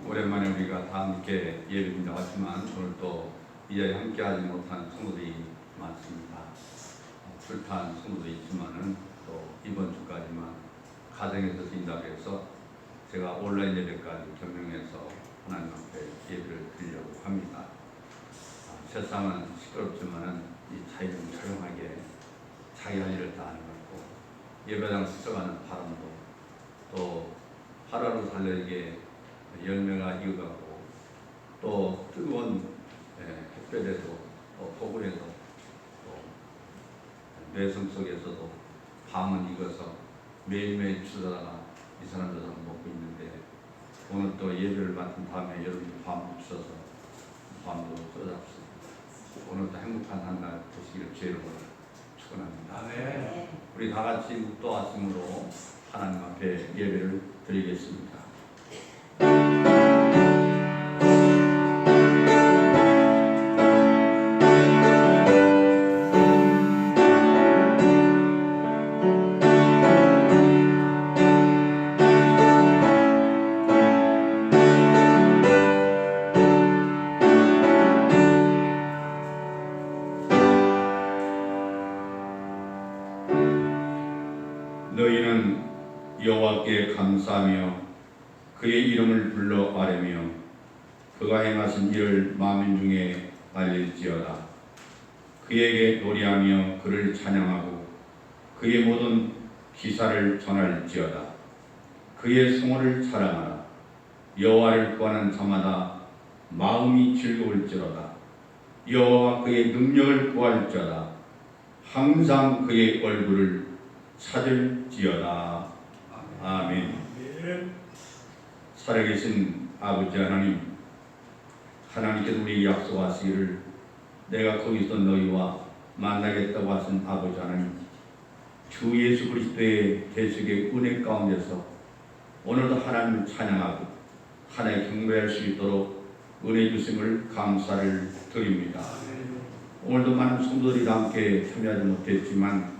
오랜만에 우리가 다 함께 예배를 나왔지만 오늘 또 이 자리에 함께하지 못한 성도들이 많습니다. 불탄 성도도 있지만은 또 이번 주까지만 가정에서 드린다고 해서 제가 온라인 예배까지 경영해서 하나님 앞에 예배를 드리려고 합니다. 세상은 시끄럽지만은 이 자유를 조용하게 자기 할 일을 다 하는 것 같고 예배당 스쳐가는 바람도 또 하루하루 달려이게 열매가 익어가고 또 뜨거운 햇볕에도 또 폭우에도 또 내성 속에서도 밤은 익어서 매일매일 주다가 이 사람들은 먹고 있는데 오늘 또 예배를 맡은 다음에 여러분이 밤도 주셔서 밤도 써잡습니다. 오늘도 행복한 한 날 되시기를 주의 이름으로 축원합니다. 네. 우리 다 같이 묵도하심으로 하나님 앞에 예배를 드리겠습니다. 너희는 여호와께 감사하며 그의 이름을 불러 아뢰며 그가 행하신 일을 만민 중에 알릴지어다. 그에게 노래하며 그를 찬양하고 그의 모든 기사를 전할지어다. 그의 성호를 사랑하라. 여호와를 구하는 자마다 마음이 즐거울지어다. 여호와 그의 능력을 구할지어다. 항상 그의 얼굴을 찾을지어다. 아멘. 살아계신 아버지 하나님, 하나님께서 우리에게 약속하시기를 내가 거기서 너희와 만나겠다고 하신 아버지 하나님, 주 예수 그리스도의 대속의 은혜 가운데서 오늘도 하나님을 찬양하고 하나님 경배할 수 있도록 은혜 주심을 감사를 드립니다. 오늘도 많은 성도들이 함께 참여하지 못했지만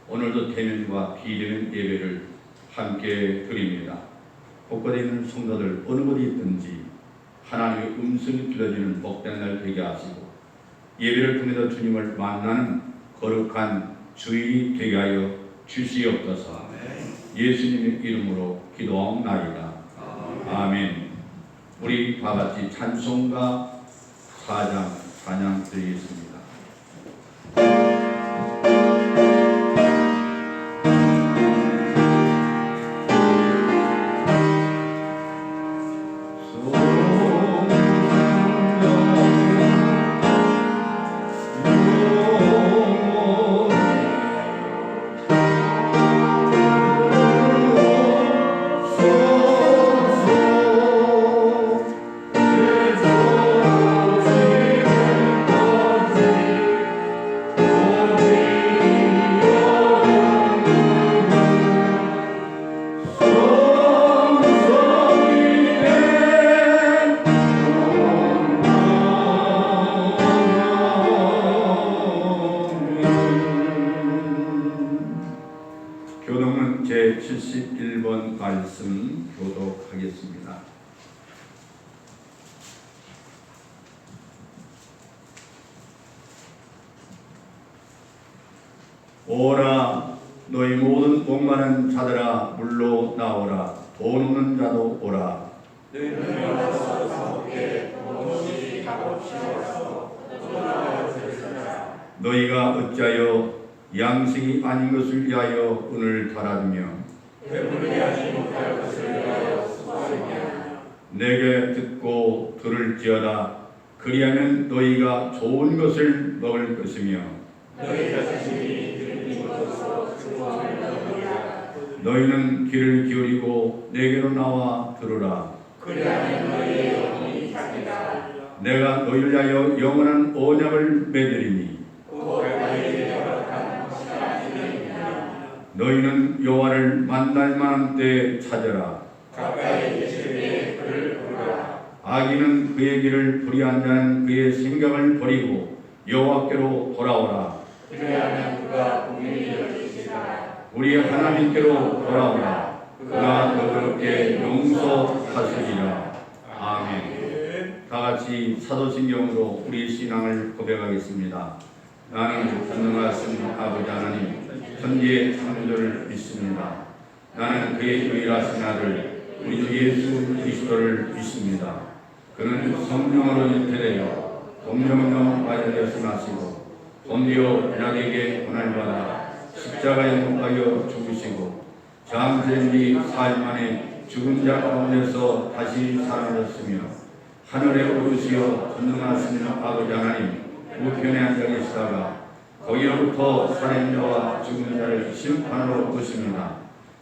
오늘도 대면과 비대면 예배를 함께 드립니다. 곳곳에 있는 성도들 어느 곳에 있든지 하나님의 음성이 들려지는 복된 날 되게 하시고 예배를 통해서 주님을 만나는 거룩한 주일이 되게 하여 주시옵소서. 예수님의 이름으로 기도하옵나이다. 아멘. 우리 다같이 찬송가 4장 찬양 드리겠습니다. 교독은 제71번 말씀 교독하겠습니다. 오라 너희 모든 목마른 자들아 물로 나오라. 돈 없는 자도 오라. 너희는 와서 사 먹게 돈없이 값없이서 너희가 어찌하여 양식이 아닌 것을 위하여 은을 달아주며 배부르게 하지 못할 것을 위하여 수고하느냐. 내게 듣고 들을지어다. 그리하면 너희가 좋은 것을 먹을 것이며 너희 자신이 들린 것으로 승원을 얻으리라. 너희는 귀를 기울이고 내게로 나와 들으라. 그리하면 너희의 영혼이 살리라. 내가 너희를 위하여 영원한 언약을 맺으리니 너희는 여호와를 만날 만한 때에 찾아라. 가까이 계실 때에 그를 부르라. 악인은 그의 길을 불의한 자는 그의 생각을 버리고 여호와께로 돌아오라. 그리하면 그가 공의를 여기시리라. 우리 하나님께로 돌아오라. 그가 너그럽게 용서하시리라. 아멘. 다 같이 사도신경으로 우리 신앙을 고백하겠습니다. 나는 전능하신 아버지 하나님 천지의 창조주를 믿습니다. 나는 그의 유일하신 아들 우리 주 예수 그리스도를 믿습니다. 그는 성령으로 잉태되어 동정녀 맞이되어 나시고 본디오 빌라에게 고난받아 십자가에 못 박혀 죽으시고 장세인 뒤 4일 만에 죽은 자 가운데서 다시 살아나셨으며 하늘에 오르시어 전능하신 아버지 하나님 우편에 앉아 계시다가 거기로부터 살인자와 죽은 자를 심판으로 오십니다.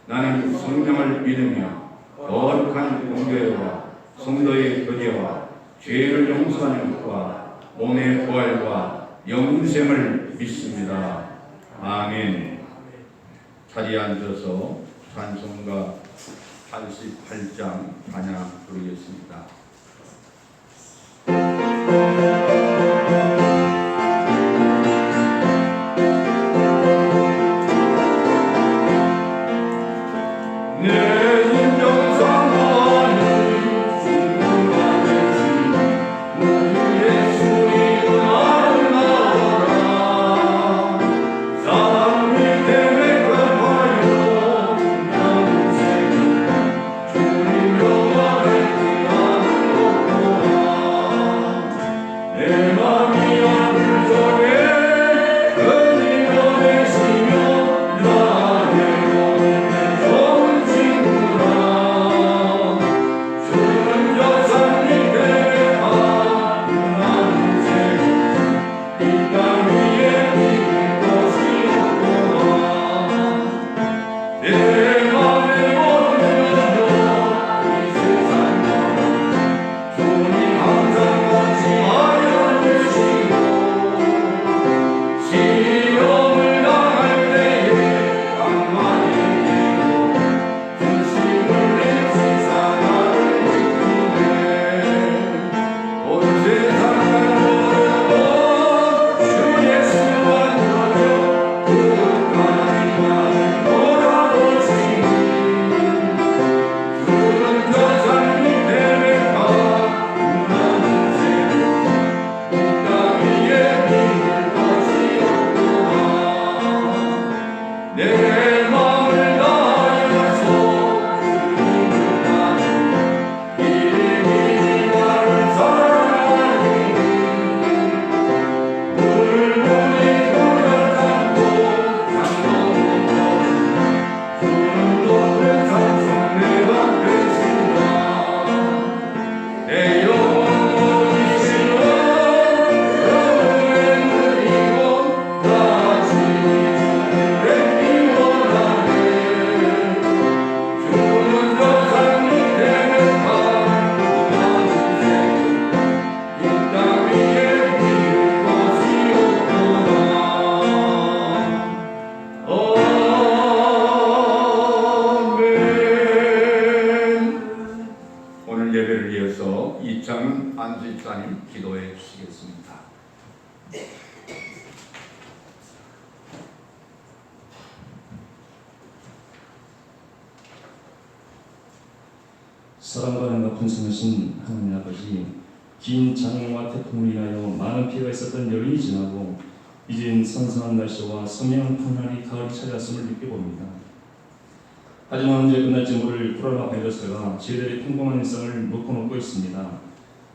나는 성령을 믿으며 거룩한 공교회와 성도의 교제와 죄를 용서하는 것과 몸의 부활과 영생을 믿습니다. 아멘. 자리에 앉아서 찬송가 88장 찬양 부르겠습니다. 기도해 주시겠습니다. 사랑과 높은 성하신 하나님 아버지, 긴 장마와 태풍으로 인하여 많은 피해가 있었던 여름이 지나고 이젠 선선한 날씨와 선명한 푸른하늘이 가을이 찾아왔음을 느껴봅니다. 하지만 언제 끝날지 모를 코로나 바이러스가 저희들의 평범한 일상을 묶어놓고 있습니다.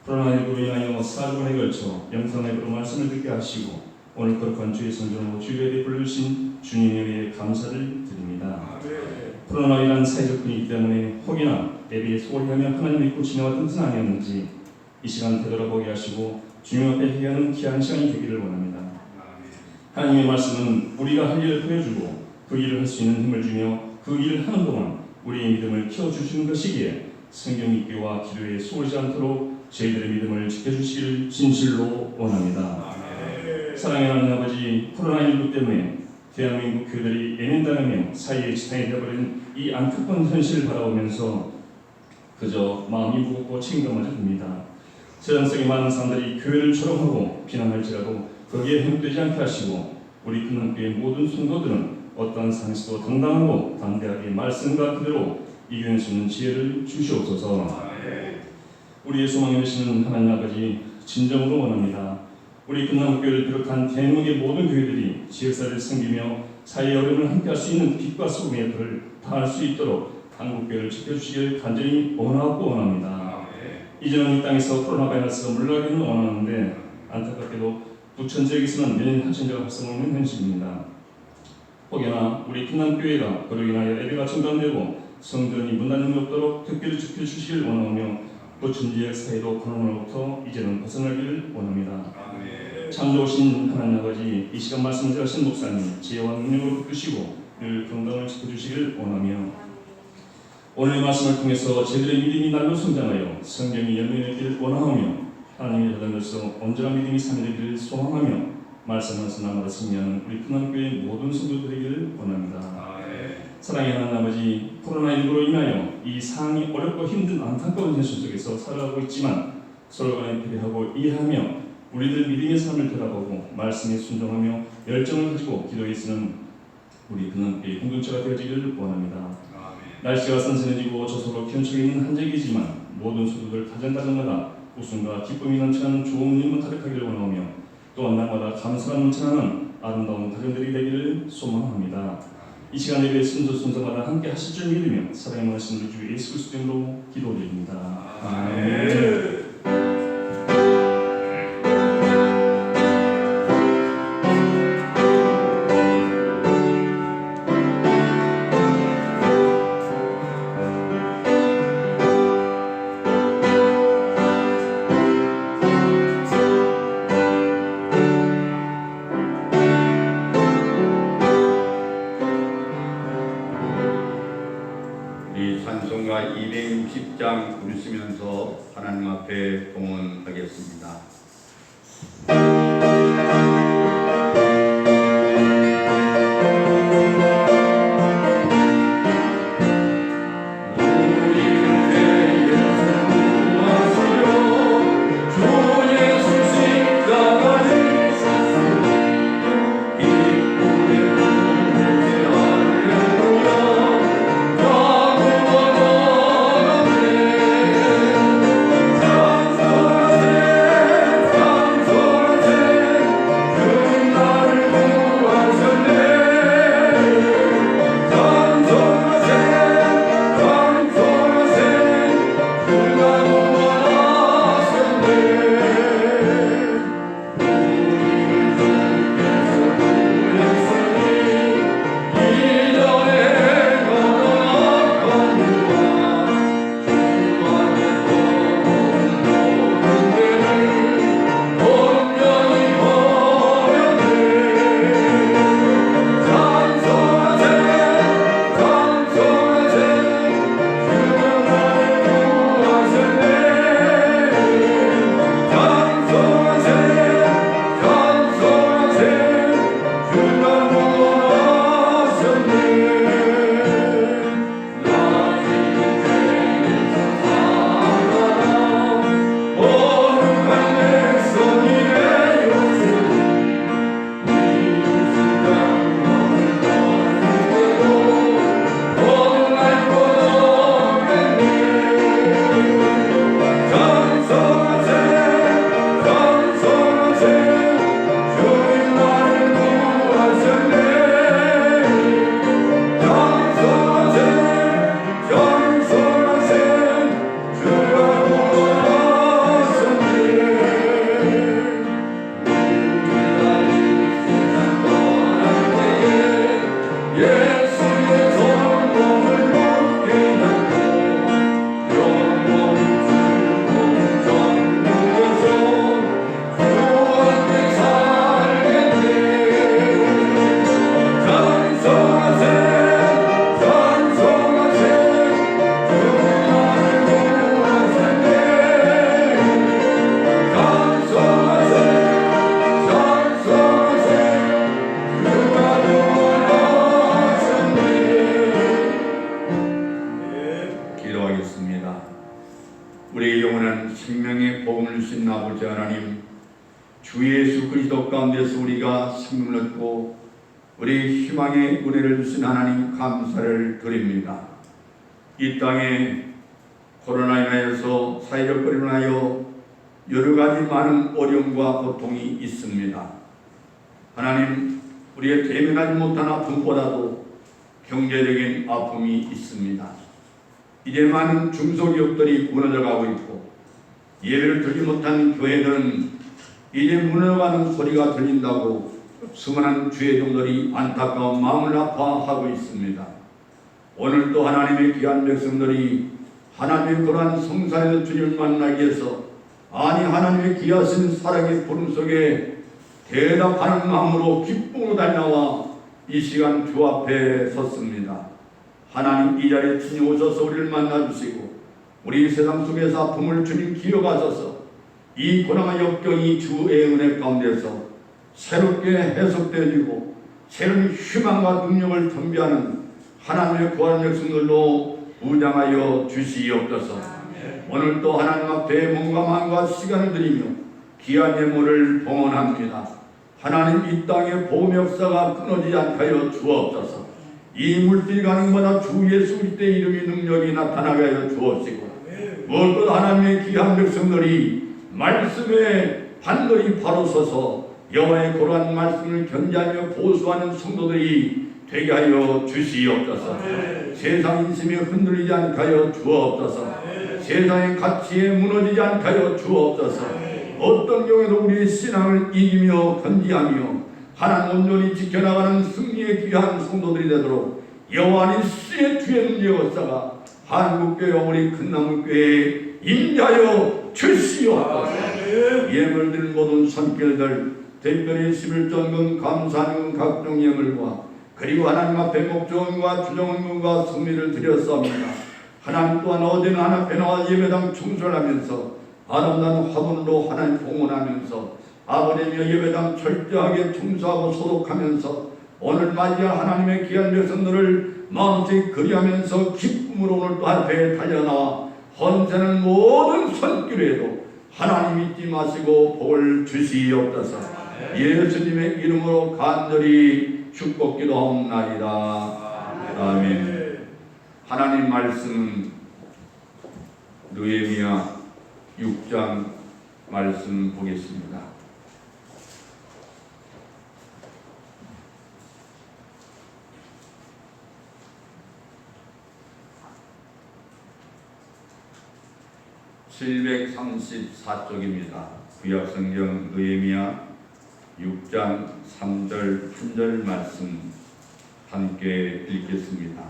코로나19로 인하여 4주간에 걸쳐 영상앱으로 말씀을 듣게 하시고 오늘 거룩한 주의 성전으로 주일에 불러주신 주님에 의해 감사를 드립니다. 코로나로 인한 사회적 분위기 때문에 혹이나 앱에 소홀히하며 하나님 믿고 지나왔던 것은 아니었는지 이 시간 되돌아보게 하시고 주님 앞에 회개하는 귀한 시간이 되기를 원합니다. 하나님의 말씀은 우리가 할 일을 보여주고 그 일을 할 수 있는 힘을 주며 그 일을 하는 동안 우리의 믿음을 키워주시는 것이기에 성경 읽기와 기도에 소홀하지 않도록 저희들의 믿음을 지켜주실 진실로 원합니다. 사랑의 하나님 아버지, 코로나19 때문에 대한민국 교회들이 예민당하며 사이에 지탄이 되어버린 이 안타까운 현실을 바라보면서 그저 마음이 무겁고 책임감마저 듭니다. 세상 속의 많은 사람들이 교회를 조롱하고 비난할지라도 거기에 행복되지 않게 하시고 우리 큰남교의 모든 성도들은 어떠한 상황에서도 당당하고 담대하게 말씀과 그대로 이겨낼 수 있는 지혜를 주시옵소서. 우리의 소망이 되시는 하나님 아버지, 진정으로 원합니다. 우리 큰남교회를 비롯한 대한민국의 모든 교회들이 지역사회를 섬기며 사회의 어려움을 함께할 수 있는 빛과 소금의 역할을 다할 수 있도록 한국교회를 지켜주시길 간절히 원하고 원합니다. 이제는 이 땅에서 코로나 바이러스가 물러가기는 원하는데 안타깝게도 부천 지역에서는 매년 확진자가 발생하는 현실입니다. 혹여나 우리 큰남교회가 그로 인하여 예배가 중단되고 성전이 문 닫는 일 없도록 특별히 지켜주시길 원하며 부천 지역 사회도 코로나로부터 이제는 벗어나기를 원합니다. 창조하신 하나님 아버지, 이 시간 말씀을 전하신 목사님 지혜와 능력으로 붙드시고 늘 건강을 지켜주시길 원하며 오늘의 말씀을 통해서 저희들의 믿음이 날로 성장하여 성경이 열매맺기를 원하며 하나님의 자녀로서 온전한 믿음이 상해되기를 소망하며 말씀하신 날마다 승리하는 우리 큰남교회 모든 성도들에게를 원합니다. 사랑의 하나님 아버지, 코로나19로 인하여 이 상황이 어렵고 힘든 안타까운 현실 속에서 살아가고 있지만 서로 간에 배려하고 이해하며 우리들 믿음의 삶을 돌아보고 말씀에 순종하며 열정을 가지고 기도에 쓰는 우리 큰남교회 공동체가 되어지기를 원합니다. 날씨가 선선해지고 저소로 기온차가 있는 한적이지만 모든 성도들 가정가정마다 웃음과 기쁨이 넘치는 좋은 일만 가득하기를 원하며 또한 날마다 감사가 넘치는 아름다운 가정들이 되기를 소망합니다. 이 시간 예배 순서마다 함께 하실 줄 믿으며 사랑의 원하시는 우리 주 예수 그리스도 이름으로 기도드립니다. 아멘. 찬송가 260장 부르시면서 하나님 앞에 봉헌하겠습니다. 주 가운데서 우리가 생명을 얻고 우리 희망의 은혜를 주신 하나님 감사를 드립니다. 이 땅에 코로나로 인하여서 사회적 거리로 인하여 여러 가지 많은 어려움과 고통이 있습니다. 하나님, 우리의 대면하지 못한 아픔보다도 경제적인 아픔이 있습니다. 이제 많은 중소기업들이 무너져가고 있고 예배를 드리지 못한 교회들은 이제 무너져가는 소리가 들린다고 수많은 주의 종들이 안타까운 마음을 아파하고 있습니다. 오늘도 하나님의 귀한 백성들이 하나님의 거룩한 성산에서 주님을 만나기 위해서 하나님의 귀하신 사랑의 부름 속에 대답하는 마음으로 기쁨으로 달려와 이 시간 주 앞에 섰습니다. 하나님, 이 자리에 주님 오셔서 우리를 만나주시고 우리 세상 속에서 아픔을 주님 기억하셔서 이 고난과 역경이 주의 은혜 가운데서 새롭게 해석되어지고 새로운 희망과 능력을 전비하는 하나님의 구한 백성들로 무장하여 주시옵소서. 오늘도 하나님 앞에 몸과 마음과 시간을 드리며 귀한 예물을 봉헌합니다. 하나님, 이 땅의 복음 역사가 끊어지지 않게 하여 주옵소서. 이 물질이 가는 것마다 주 예수 그리스도의 이름이 능력이 나타나게 하여 주옵시고 무엇보다 하나님의 귀한 백성들이 말씀에 반드시 바로 서서 여호와의 거룩한 말씀을 견지하며 보수하는 성도들이 되게 하여 주시옵소서. 세상 인심이 흔들리지 않게 하여 주옵소서. 세상의 가치에 무너지지 않게 하여 주옵소서. 어떤 경우에도 우리의 신앙을 이기며 건지하며 하나님 온전히 지켜나가는 승리의 귀한 성도들이 되도록 여호와 니스의 주의 능력 역사가 한국교회 우리 큰나물교회에 임하여 주시옵소서. 예물 드린 모든 손길들 특별히 11전금 감사하는 각종 예물과 그리고 하나님 앞에 목전과 주정원금과 승리를 드렸습니다. 하나님 또한 어제는 하나님 앞에 나와 예배당 충성을 하면서 아름다운 화분으로 하나님 봉헌하면서 아버지며 예배당 철저하게 청소하고 소독하면서 오늘 맞이할 하나님의 귀한 백성들을 마음속에 그리하면서 기쁨으로 오늘 또 앞에 달려나와 헌세는 모든 손길에도 하나님 잊지 마시고 복을 주시옵소서. 예수님의 이름으로 간절히 축복 기도하옵나이다. 아멘. 하나님 말씀은 느헤미야 6장 말씀 보겠습니다. (734쪽입니다) 구약성경 느헤미야 6장 3절 3절 말씀 함께 읽겠습니다.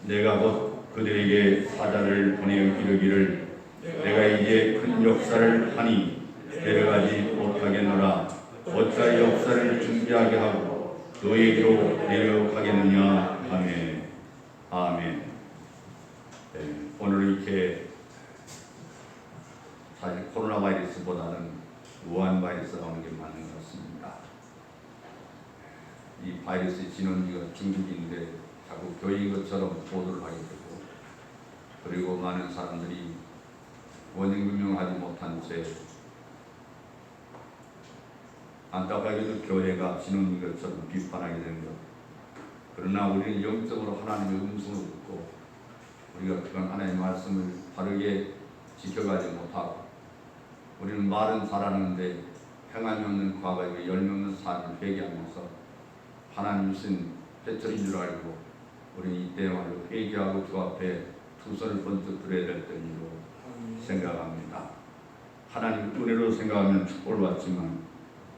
내가 곧 그들에게 사자를 보내어 이르기를 내가 이제 큰 역사를 하니 데려가지 못하겠노라. 어찌 역사를 준비하게 하고 너에게로 내려가겠느냐. 아멘. 아멘. 네, 오늘 이렇게 사실 코로나 바이러스보다는 우한 바이러스가 오는 게 맞는 것 같습니다. 이 바이러스의 진원지가 중국인데 자꾸 교인 것처럼 보도를 하게 되고 그리고 많은 사람들이 원인 규명하지 못한 채 안타깝게도 교회가 진원인 것처럼 비판하게 되는 것. 그러나 우리는 영적으로 하나님의 음성을 듣고 우리가 그런 하나님의 말씀을 바르게 지켜가지 못하고 우리는 말은 잘하는데 행함이 없는 과거에 열매 없는 삶을 회개하면서 하나님 주신 배철인 줄 알고 우리는 이때야말로 회개하고 주 앞에 두 손을 번쩍 들어야 될 때로 생각합니다. 하나님 은혜로 생각하면 축복을 받지만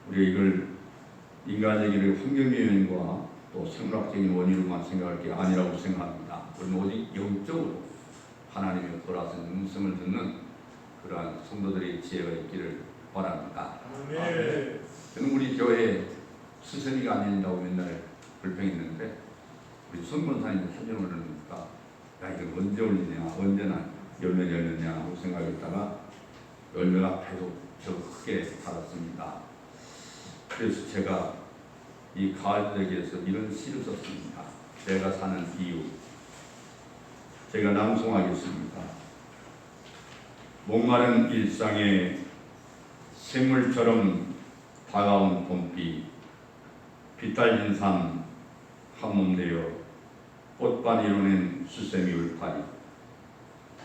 우리가 이걸 인간적인 환경의 요인과 또 생물학적인 원인으로만 생각할 게 아니라고 생각합니다. 우리는 오직 영적으로 하나님의 거라신 음성을 듣는 그러한 성도들의 지혜가 있기를 바랍니다. 아멘. 저는 우리 교회 수선이가 아닌다고 맨날 불평했는데 우리 손권사님 사진 올리니까 야 이거 언제 올리냐 언제나 열매 열렸냐 하고 생각했다가 열매가 계속 저 크게 달았습니다. 그래서 제가 이 가을대기에서 이런 시를 썼습니다. 내가 사는 이유. 제가 낭송하겠습니다. 목마른 일상에 샘물처럼 다가온 봄비 빗달린 삶 한몸 되어 꽃밭 이루는 수세미 울타리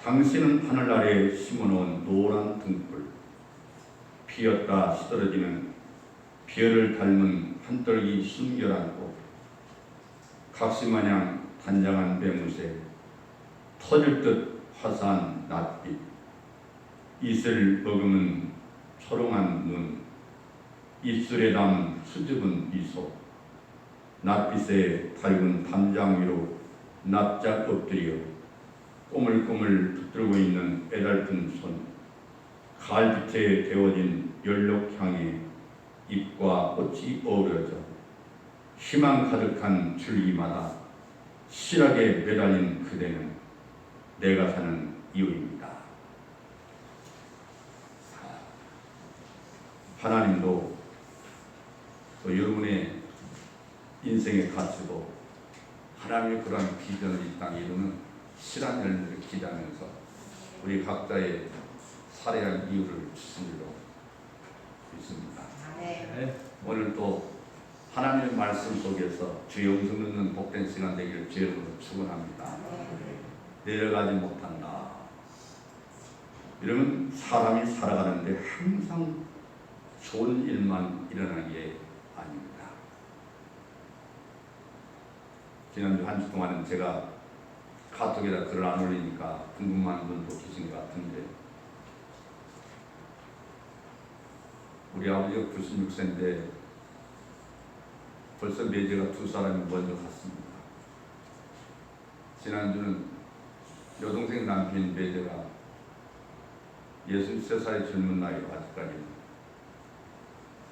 당신은 하늘 아래 심어놓은 노란 등불 피었다 시들어지는 별을 닮은 한떨기 순결한 꽃 각시마냥 단장한 배무새 터질 듯 화사한 낯빛 이슬 머금은 초롱한 눈 입술에 담은 수줍은 미소 낯빛에 밝은 담장 위로 납작 엎드려 꼬물꼬물 붙들고 있는 애달픈 손 가을빛에 데워진 연록향에 잎과 꽃이 어우러져 희망 가득한 줄기마다 실하게 매달린 그대는 내가 사는 이유입니다. 하나님도 또 여러분의 인생의 가치도 하나님의 그러한 비전을 이 땅에 이루는 실한 열매를 기대하면서 우리 각자의 살해한 이유를 주신 줄로 믿습니다. 오늘 또 하나님의 말씀 속에서 주의 음성 듣는 복된 시간 되기를 주의 이름으로 축원합니다. 내려가지 못한다. 이러면 사람이 살아가는데 항상 좋은 일만 일어나는 게 아닙니다. 지난주 한 주 동안은 제가 카톡에다 글을 안 올리니까 궁금한 분도 계신 것 같은데 우리 아버지가 96세인데 벌써 매제가 2사람이 먼저 갔습니다. 지난주는 여동생 남편 매제가 63살의 젊은 나이로 아직까지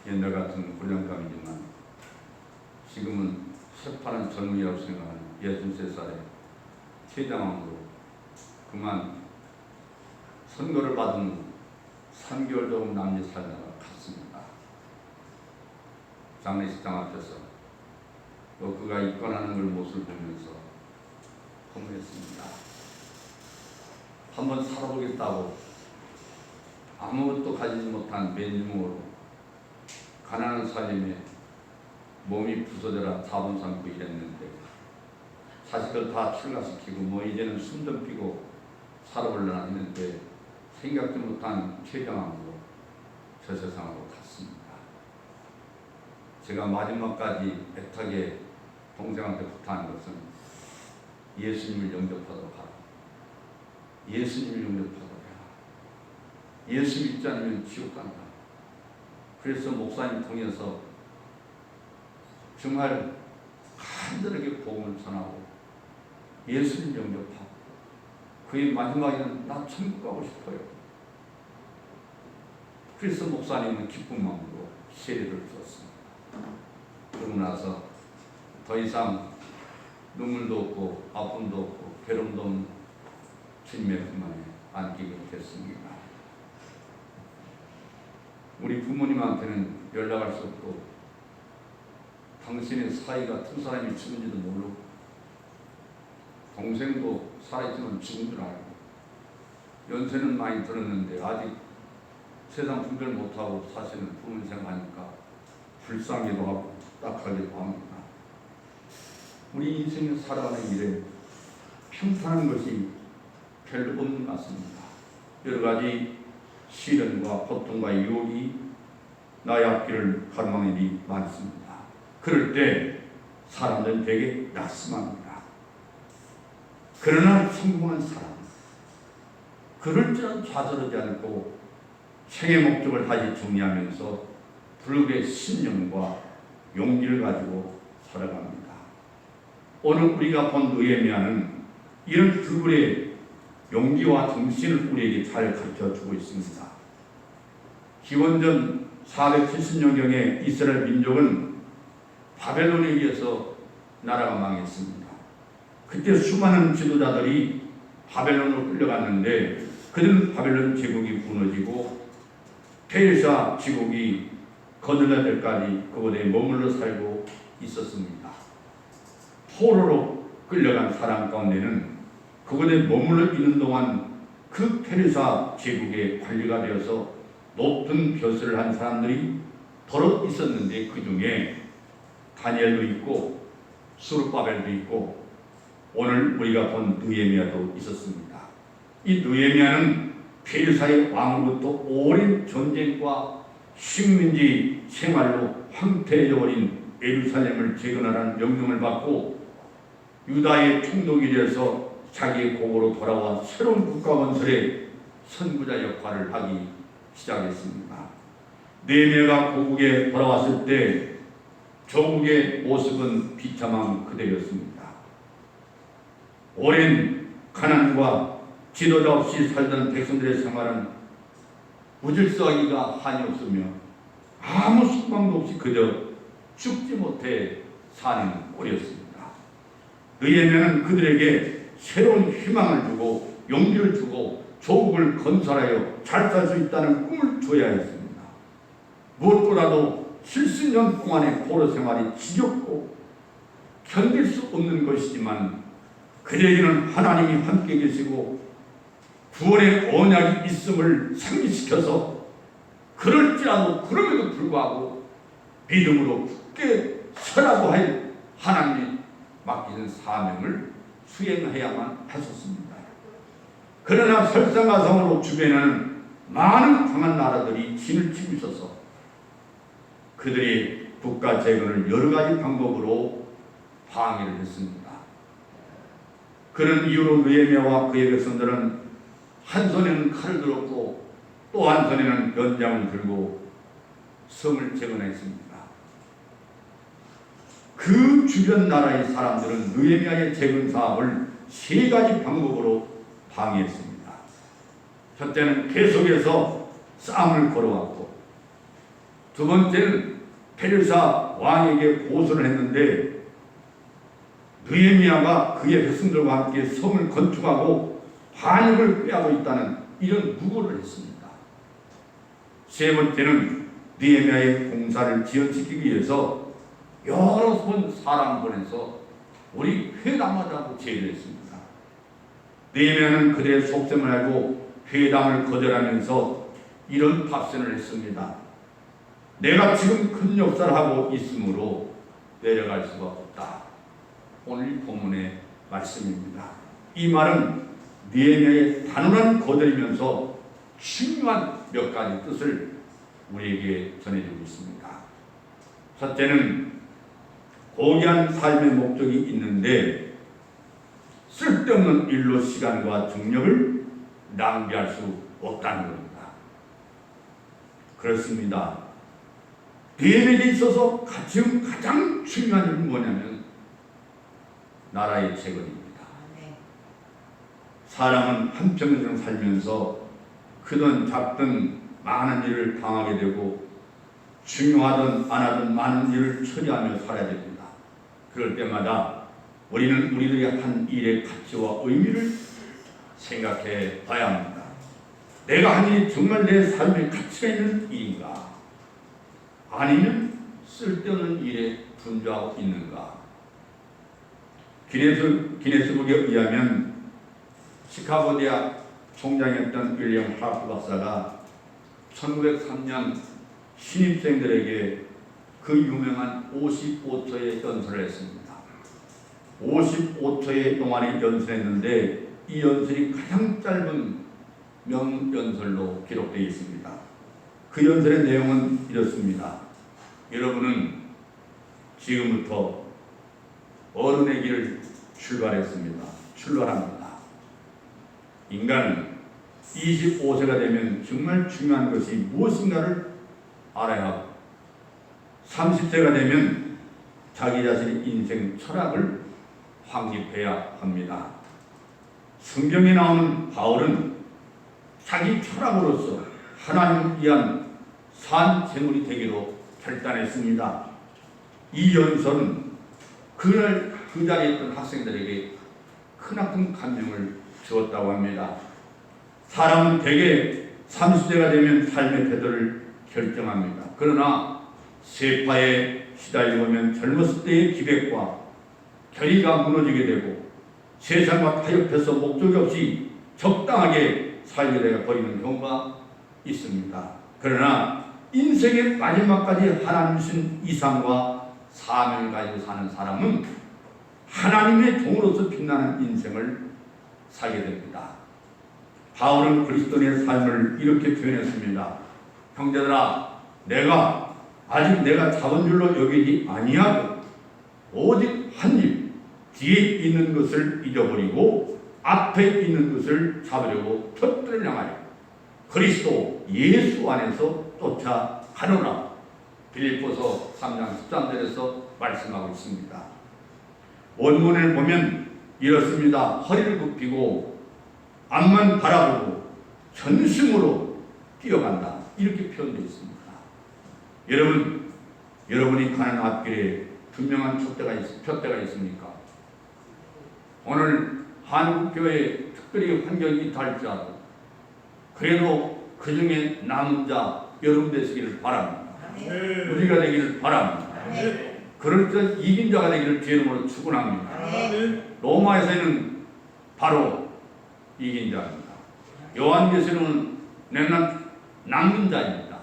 옛날 같은 곤란감이지만 지금은 새파란 젊은이라고 생각하는 63살의 최장암으로 그만 선거를 받은 후 3개월 조금 남짓 살다가 갔습니다. 장례식장 앞에서 또 그가 입관하는 걸 모습을 보면서 허무했습니다. 한번 살아보겠다고 아무것도 가지지 못한 맨주먹으로 가난한 살림에 몸이 부서져라 자본 삼고 일했는데 자식들 다 출가시키고 뭐 이제는 숨 좀 피고 살아보려나 했는데 생각도 못한 최장암으로 저 세상으로 갔습니다. 제가 마지막까지 애타게 동생한테 부탁한 것은 예수님을 영접하도록 하라. 예수님을 영접하도록 해라. 예수 믿지 않으면 지옥 간다. 그래서 목사님 통해서 정말 간절하게 복음을 전하고 예수님 영접하고 그의 마지막에는 나 천국 가고 싶어요. 그래서 목사님은 기쁜 마음으로 세례를 주었습니다. 그러고 나서 더 이상 눈물도 없고 아픔도 없고 괴로움도 없는 주님의 품안에 안기게 됐습니다. 우리 부모님한테는 연락할 수 없고 당신의 사이가 두 사람이 죽은지도 모르고 동생도 살아있지만 죽은 줄 알고 연세는 많이 들었는데 아직 세상 분별 못하고 사시는 부모님 생각하니까 불쌍하기도 하고 딱하기도 합니다. 우리 인생을 살아가는 일에 평탄한 것이 별로 없는 것 같습니다. 여러 가지 시련과 고통과 유혹이 나의 앞길을 가로막는 일이 많습니다. 그럴 때 사람들은 되게 낙심합니다. 그러나 성공한 사람, 그럴 줄은 좌절하지 않고 생의 목적을 다시 정리하면서 불굴의 신념과 용기를 가지고 살아갑니다. 오늘 우리가 본 느헤미야는 이런 불굴의 용기와 정신을 우리에게 잘 가르쳐주고 있습니다. 기원전 470년경에 이스라엘 민족은 바벨론에 의해서 나라가 망했습니다. 그때 수많은 지도자들이 바벨론으로 끌려갔는데 그들은 바벨론 제국이 무너지고 페르시아 제국이 거들날 때까지 그곳에 머물러 살고 있었습니다. 포로로 끌려간 사람 가운데는 그곳에 머물러 있는 동안 그 페르시아 제국의 관리가 되어서 높은 벼슬을 한 사람들이 버릇 있었는데 그 중에 다니엘도 있고 수르바벨도 있고 오늘 우리가 본 느헤미야도 있었습니다. 이 느헤미야는 페르시아의 왕으로부터 오랜 전쟁과 식민지 생활로 황폐해져버린 예루살렘을 재건하라는 명령을 받고 유다의 총독이 되어서 자기의 고국으로 돌아와 새로운 국가 건설의 선구자 역할을 하기 시작했습니다. 느헤미야가 고국에 돌아왔을 때 조국의 모습은 비참한 그대였습니다. 오랜 가난과 지도자 없이 살던 백성들의 생활은 무질서하기가 한이 없으며 아무 소망도 없이 그저 죽지 못해 사는 꼴이었습니다. 느헤미야는 그들에게 새로운 희망을 주고 용기를 주고 조국을 건설하여 잘 살 수 있다는 꿈을 줘야 했습니다. 무엇보다도 70년 동안의 포로 생활이 지겹고 견딜 수 없는 것이지만 그들에게는 하나님이 함께 계시고 구원의 언약이 있음을 상기시켜서 그럴지라도 그럼에도 불구하고 믿음으로 굳게 서라고 할 하나님이 맡기는 사명을 수행해야만 했었습니다. 그러나 설상가상으로 주변에는 많은 강한 나라들이 진을 치고 있어서 그들이 국가 재건을 여러 가지 방법으로 방해를 했습니다. 그런 이유로 느헤미야와 그의 백성들은 한 손에는 칼을 들었고 또 한 손에는 연장을 들고 성을 재건했습니다. 그 주변 나라의 사람들은 느헤미야의 재건 사업을 세 가지 방법으로 방해했습니다. 첫째는 계속해서 싸움을 걸어왔고, 두 번째는 페르시아 왕에게 고소를 했는데 느헤미야가 그의 백성들과 함께 성을 건축하고 반역을 꾀하고 있다는 이런 무고를 했습니다. 세 번째는 느헤미야의 공사를 지연시키기 위해서 여러 번 사람 보내서 우리 회담하자고 제의를 했습니다. 느헤미야는 그들의 속셈을 알고 회담을 거절하면서 이런 답변을 했습니다. 내가 지금 큰 역사를 하고 있으므로 내려갈 수가 없다. 오늘 본문의 말씀입니다. 이 말은 느헤미야의 단호한 거절이면서 중요한 몇 가지 뜻을 우리에게 전해주고 있습니다. 첫째는 고귀한 삶의 목적이 있는데 쓸데없는 일로 시간과 중력을 낭비할 수 없다는 겁니다. 그렇습니다. 느헤미야에 있어서 지금 가장 중요한 일은 뭐냐면 나라의 재건입니다. 사람은 한평생 살면서 크든 작든 많은 일을 당하게 되고 중요하든 안 하든 많은 일을 처리하며 살아야 됩니다. 그럴 때마다 우리는 우리들이 한 일의 가치와 의미를 생각해 봐야 합니다. 내가 한 일이 정말 내 삶에 가치가 있는 일인가? 아니면 쓸데없는 일에 분주하고 있는가? 기네스북에 의하면 시카고 대학 총장이었던 윌리엄 하프 박사가 1903년 신입생들에게 그 유명한 55초의 연설을 했습니다. 55초의 동안에 연설했는데 이 연설이 가장 짧은 명연설로 기록되어 있습니다. 그 연설의 내용은 이렇습니다. 여러분은 지금부터 어른의 길을 출발합니다. 인간은 25세가 되면 정말 중요한 것이 무엇인가를 알아야 하고 30세가 되면 자기 자신의 인생 철학을 확립해야 합니다. 성경에 나오는 바울은 자기 철학으로서 하나님을 위한 산 제물이 되기로 결단했습니다. 이 연설은 그날 그 자리에 있던 학생들에게 크나큰 감명을 주었다고 합니다. 사람은 대개 30세가 되면 삶의 태도를 결정합니다. 그러나 세파에 시달리면 젊었을 때의 기백과 결의가 무너지게 되고 세상과 타협해서 목적이 없이 적당하게 살게 되어 버리는 경우가 있습니다. 그러나 인생의 마지막까지 하나님 주신 이상과 사명을 가지고 사는 사람은 하나님의 종으로서 빛나는 인생을 살게 됩니다. 바울은 그리스도인의 삶을 이렇게 표현했습니다. 형제들아, 내가 아직 내가 잡은 줄로 여기지 아니하고 오직 한 일, 뒤에 있는 것을 잊어버리고 앞에 있는 것을 잡으려고 푯들을 향하여 그리스도 예수 안에서 쫓아가노라. 빌립보서 3장 13절에서 말씀하고 있습니다. 원문을 보면 이렇습니다. 허리를 굽히고 앞만 바라보고 전심으로 뛰어간다. 이렇게 표현되어 있습니다. 여러분, 여러분이 가는 앞길에 분명한 푯대가 있습니까? 오늘 한국교회 특별히 환경이 달지라도 그래도 그 중에 남은 자 여러분 되시기를 바랍니다. 우리가 되기를 바랍니다. 그럴 때 이긴 자가 되기를 주의 이름으로 축원합니다. 로마에서는 바로 이긴 자입니다. 요한계시록은 남은 자입니다.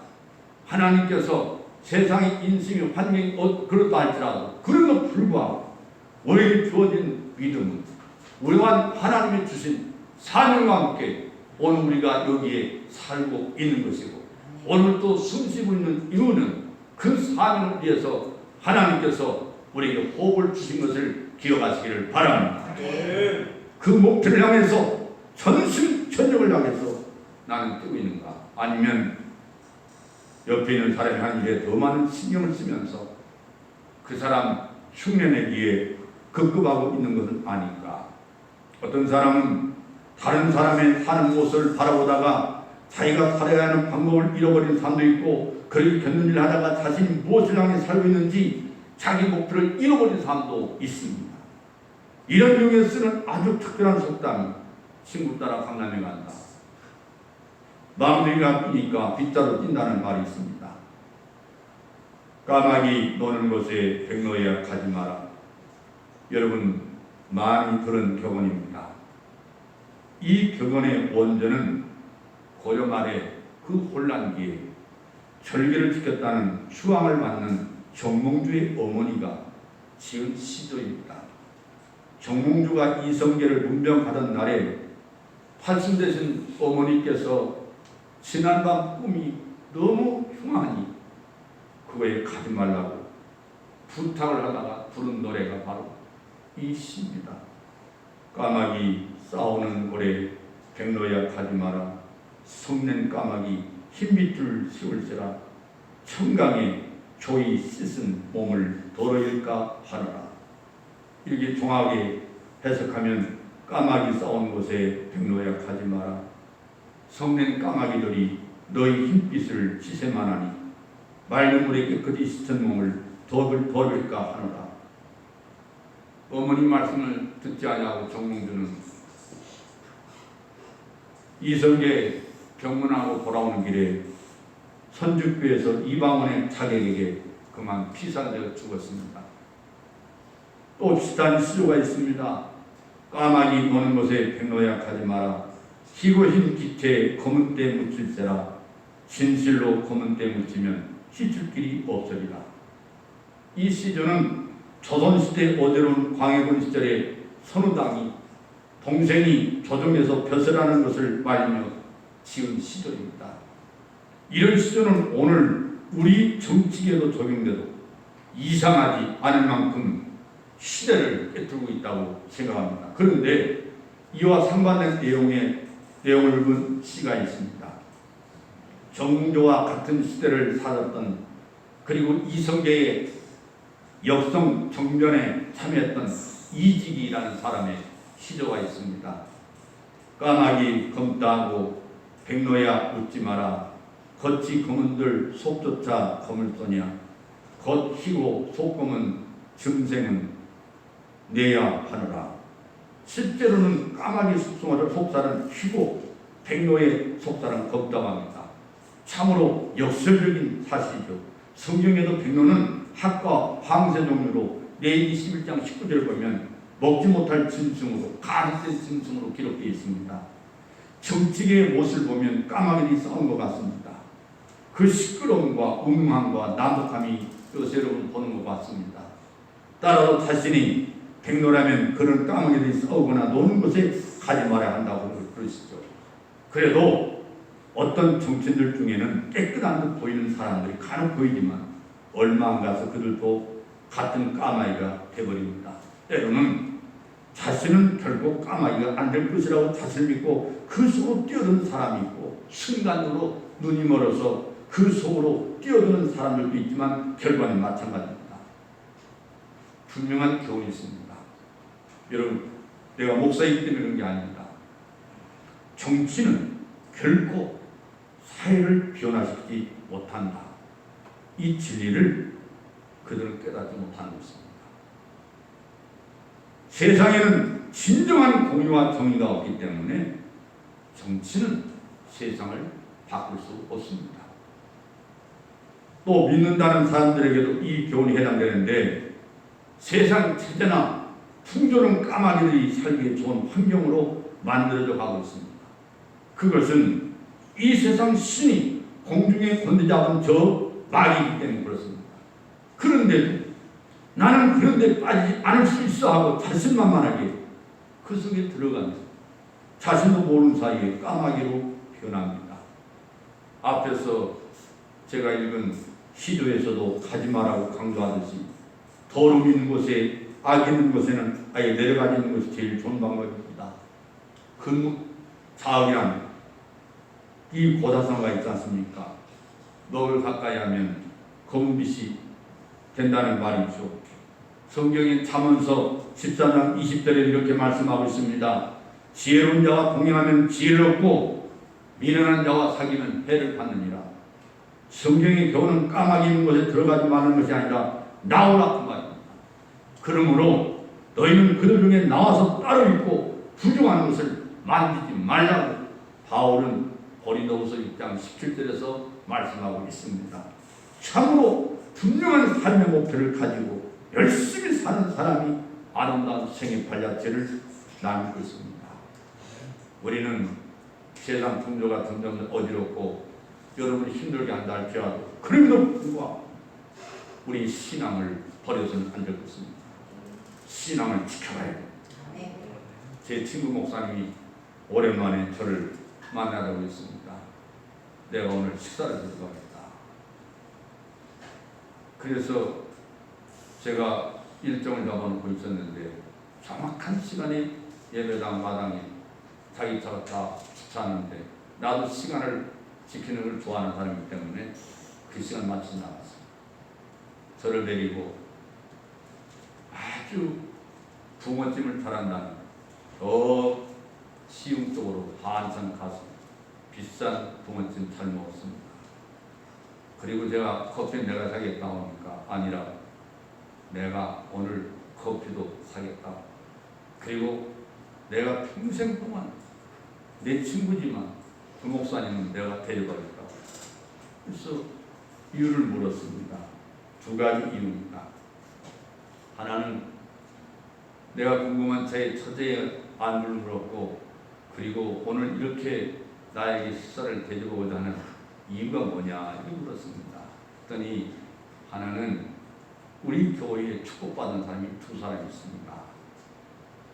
하나님께서 세상의 인생의 환경이 그렇다 할지라도 그럼에도 불구하고 우리에게 주어진 믿음은 우리와 하나님이 주신 사명과 함께 오늘 우리가 여기에 살고 있는 것이고 오늘 또 숨쉬고 있는 이유는 그 사명을 위해서 하나님께서 우리에게 호흡을 주신 것을 기억하시기를 바랍니다. 그 목표를 향해서 전심전력을 향해서 나는 뛰고 있는가? 아니면 옆에 있는 사람이 한 일에 더 많은 신경을 쓰면서 그 사람 흉내내기에 급급하고 있는 것은 아닌가? 어떤 사람은 다른 사람의 사는 모습을 바라보다가 자기가 살아야 하는 방법을 잃어버린 사람도 있고 그렇게 겪는 일을 하다가 자신이 무엇을 향해 살고 있는지 자기 목표를 잃어버린 사람도 있습니다. 이런 경우에 쓰는 아주 특별한 속담, 친구 따라 강남에 간다. 마음들이가 뛰니까 빗자루 뛴다는 말이 있습니다. 까마귀 노는 곳에 백로야 가지 마라. 여러분 많이 들은 격언입니다. 이 격언의 원전은 고려 말에 그 혼란기에 절기를 지켰다는 추앙을 받는 정몽주의 어머니가 지은 시조입니다. 정몽주가 이성계를 문병하던 날에 팔순되신 어머니께서 지난밤 꿈이 너무 흉하니 그거에 가지 말라고 부탁을 하다가 부른 노래가 바로 이 시입니다. 까마귀 싸우는 고래 백로야 가지 마라. 성낸 까마귀 흰빛줄 씌울세라. 청강에 조이 씻은 몸을 도로일까 하노라. 이렇게 정확하게 해석하면 까마귀 싸우는 곳에 백로야 가지 마라. 성낸 까마귀들이 너희 흰빛을 씻을만하니 맑은 물에 깨끗이 씻은 몸을 도로일까 하노라. 어머니 말씀을 듣지 아니하고 정몽주는 이성계 병문하고 돌아오는 길에 선죽교에서 이방원의 자객에게 그만 피살되어 죽었습니다. 또 비슷한 시조가 있습니다. 까마귀 노는 곳에 백로야 가지 마라. 희고 흰 깃에 검은 때 묻힐세라. 진실로 검은 때 묻히면 씻을 길이 없으리라. 이 시조는 조선시대 어제로운 광해군 시절에 선우당이 동생이 조정에서 벼슬하는 것을 말리며 지은 시조입니다. 이런 시조는 오늘 우리 정치계에도 적용돼도 이상하지 않을 만큼 시대를 꿰뚫고 있다고 생각합니다. 그런데 이와 상반된 내용을 본 시가 있습니다. 정몽주와 같은 시대를 살았던 그리고 이성계의 역성 정변에 참여했던 이직이라는 사람의 시조가 있습니다. 까마귀 검다하고 백로야 웃지 마라. 겉이 검은들 속조차 검을 쏘냐. 겉 희고 속 검은 증생은 내야 하노라. 실제로는 까마귀 속살은 희고 백로의 속살은 검다고 합니다. 참으로 역설적인 사실이죠. 성경에도 백로는 학과 황새 종류로 레위기 11장 19절을 보면 먹지 못할 짐승으로 가득된 짐승으로 기록되어 있습니다. 정치계의 모습을 보면 까마귀들이 싸운 것 같습니다. 그 시끄러움과 음흉함과 난독함이 요새로 보는 것 같습니다. 따라서 자신이 백로라면 그런 까마귀들이 싸우거나 노는 곳에 가지 말아야 한다고 그러시죠. 그래도 어떤 정치인들 중에는 깨끗한 듯 보이는 사람들이 간혹 보이지만 얼마 안 가서 그들도 같은 까마귀가 되어버립니다. 때로는 자신은 결국 까마귀가 안 될 것이라고 자신을 믿고 그 속으로 뛰어드는 사람이 있고, 순간으로 눈이 멀어서 그 속으로 뛰어드는 사람들도 있지만 결과는 마찬가지입니다. 분명한 교훈이 있습니다. 여러분, 내가 목사이기 때문에 그런 게 아닙니다. 정치는 결코 사회를 변화시키지 못한다. 이 진리를 그들은 깨닫지 못하는 것입니다. 세상에는 진정한 공의와 정의가 없기 때문에 정치는 세상을 바꿀 수 없습니다. 또 믿는다는 사람들에게도 이 교훈이 해당되는데, 세상 체제나 풍조로운 까마귀들이 살기 좋은 환경으로 만들어져 가고 있습니다. 그것은 이 세상 신이 공중에 건드 잡은 저 마귀이기 때문에 그렇습니다. 그런데 나는 그런데 빠지지 않을 수 있어 하고 자신만만하게 그 속에 들어가면서 자신도 모르는 사이에 까마귀로 변합니다. 앞에서 제가 읽은 시조에서도 가지 말라고 강조하듯이 더러움 있는 곳에, 악 있는 곳에는 아예 내려가 있는 것이 제일 좋은 방법입니다. 자악이란 이 고다상가 있지 않습니까? 넉을 가까이 하면 검은빛이 된다는 말이죠. 성경의 잠언서 14장 20절에 이렇게 말씀하고 있습니다. 지혜로운 자와 동행하면 지혜를 얻고 미련한 자와 사귀면 해를 받느니라. 성경의 교훈은 까마귀 있는 곳에 들어가지 말는 것이 아니라 나오라 그 말입니다. 그러므로 너희는 그들 중에 나와서 따로 있고 부정한 것을 만지지 말라고 바울은 고린도후서 6장 17절에서 말씀하고 있습니다. 참으로 분명한 삶의 목표를 가지고 열심히 사는 사람이 아름다운 생의 발자취를 남기고 있습니다. 우리는 세상 풍조가 점점 어지럽고 여러분이 힘들게 한다 할지라도 그럼에도 불구하고 우리 신앙을 버려서는 안 될 것입니다. 신앙을 지켜가야 됩니다. 제 친구 목사님이 오랜만에 저를 만나라고 했습니다. 내가 오늘 식사를 들어가겠다. 그래서 제가 일정을 잡아놓고 있었는데 정확한 시간에 예배당 마당에 자기 차가 다 주차하는데, 나도 시간을 지키는 걸 좋아하는 사람이기 때문에 그 시간 맞춰 나갔어요. 저를 내리고 아주 붕어찜을 잘한다는 더 시흥 쪽으로 한참 가서 비싼 붕어찜 잘 먹었습니다. 그리고 제가 커피 내가 사겠다 하니까 아니라 내가 오늘 커피도 사겠다. 그리고 내가 평생 동안 내 친구지만 그 목사님은 내가 데려가겠다. 그래서 이유를 물었습니다. 두 가지 이유입니다. 하나는 내가 궁금한 제 처제의 안부를 물었고, 그리고 오늘 이렇게 나에게 식사를 대접하고자 하는 이유가 뭐냐 이렇게 물었습니다. 그랬더니 하나는 우리 교회에 축복받은 사람이 두 사람이 있습니다.